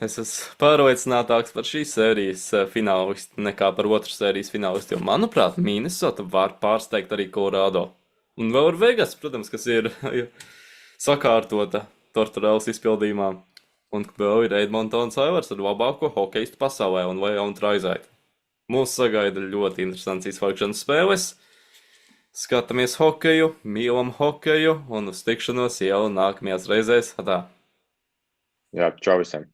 Es esmu pārliecinātāks par šīs sērijas finālistu nekā par otras sērijas finālistu, jo, manuprāt, Minnesota var pārsteigt arī Colorado. Un vēl ar Vegas, protams, kas ir sakārtota Tortorellas izpildījumā. Un vēl ir Edmontons Oilers ar labāko hokeistu pasaulē un Leonu Draisaitu. Mūs sagaida ļoti interesants izslēgšanas spēles. Skatāmies hokeju, mīlam hokeju un uz tikšanos jau nākamajās reizēs. Atā. Jā, čau visiem!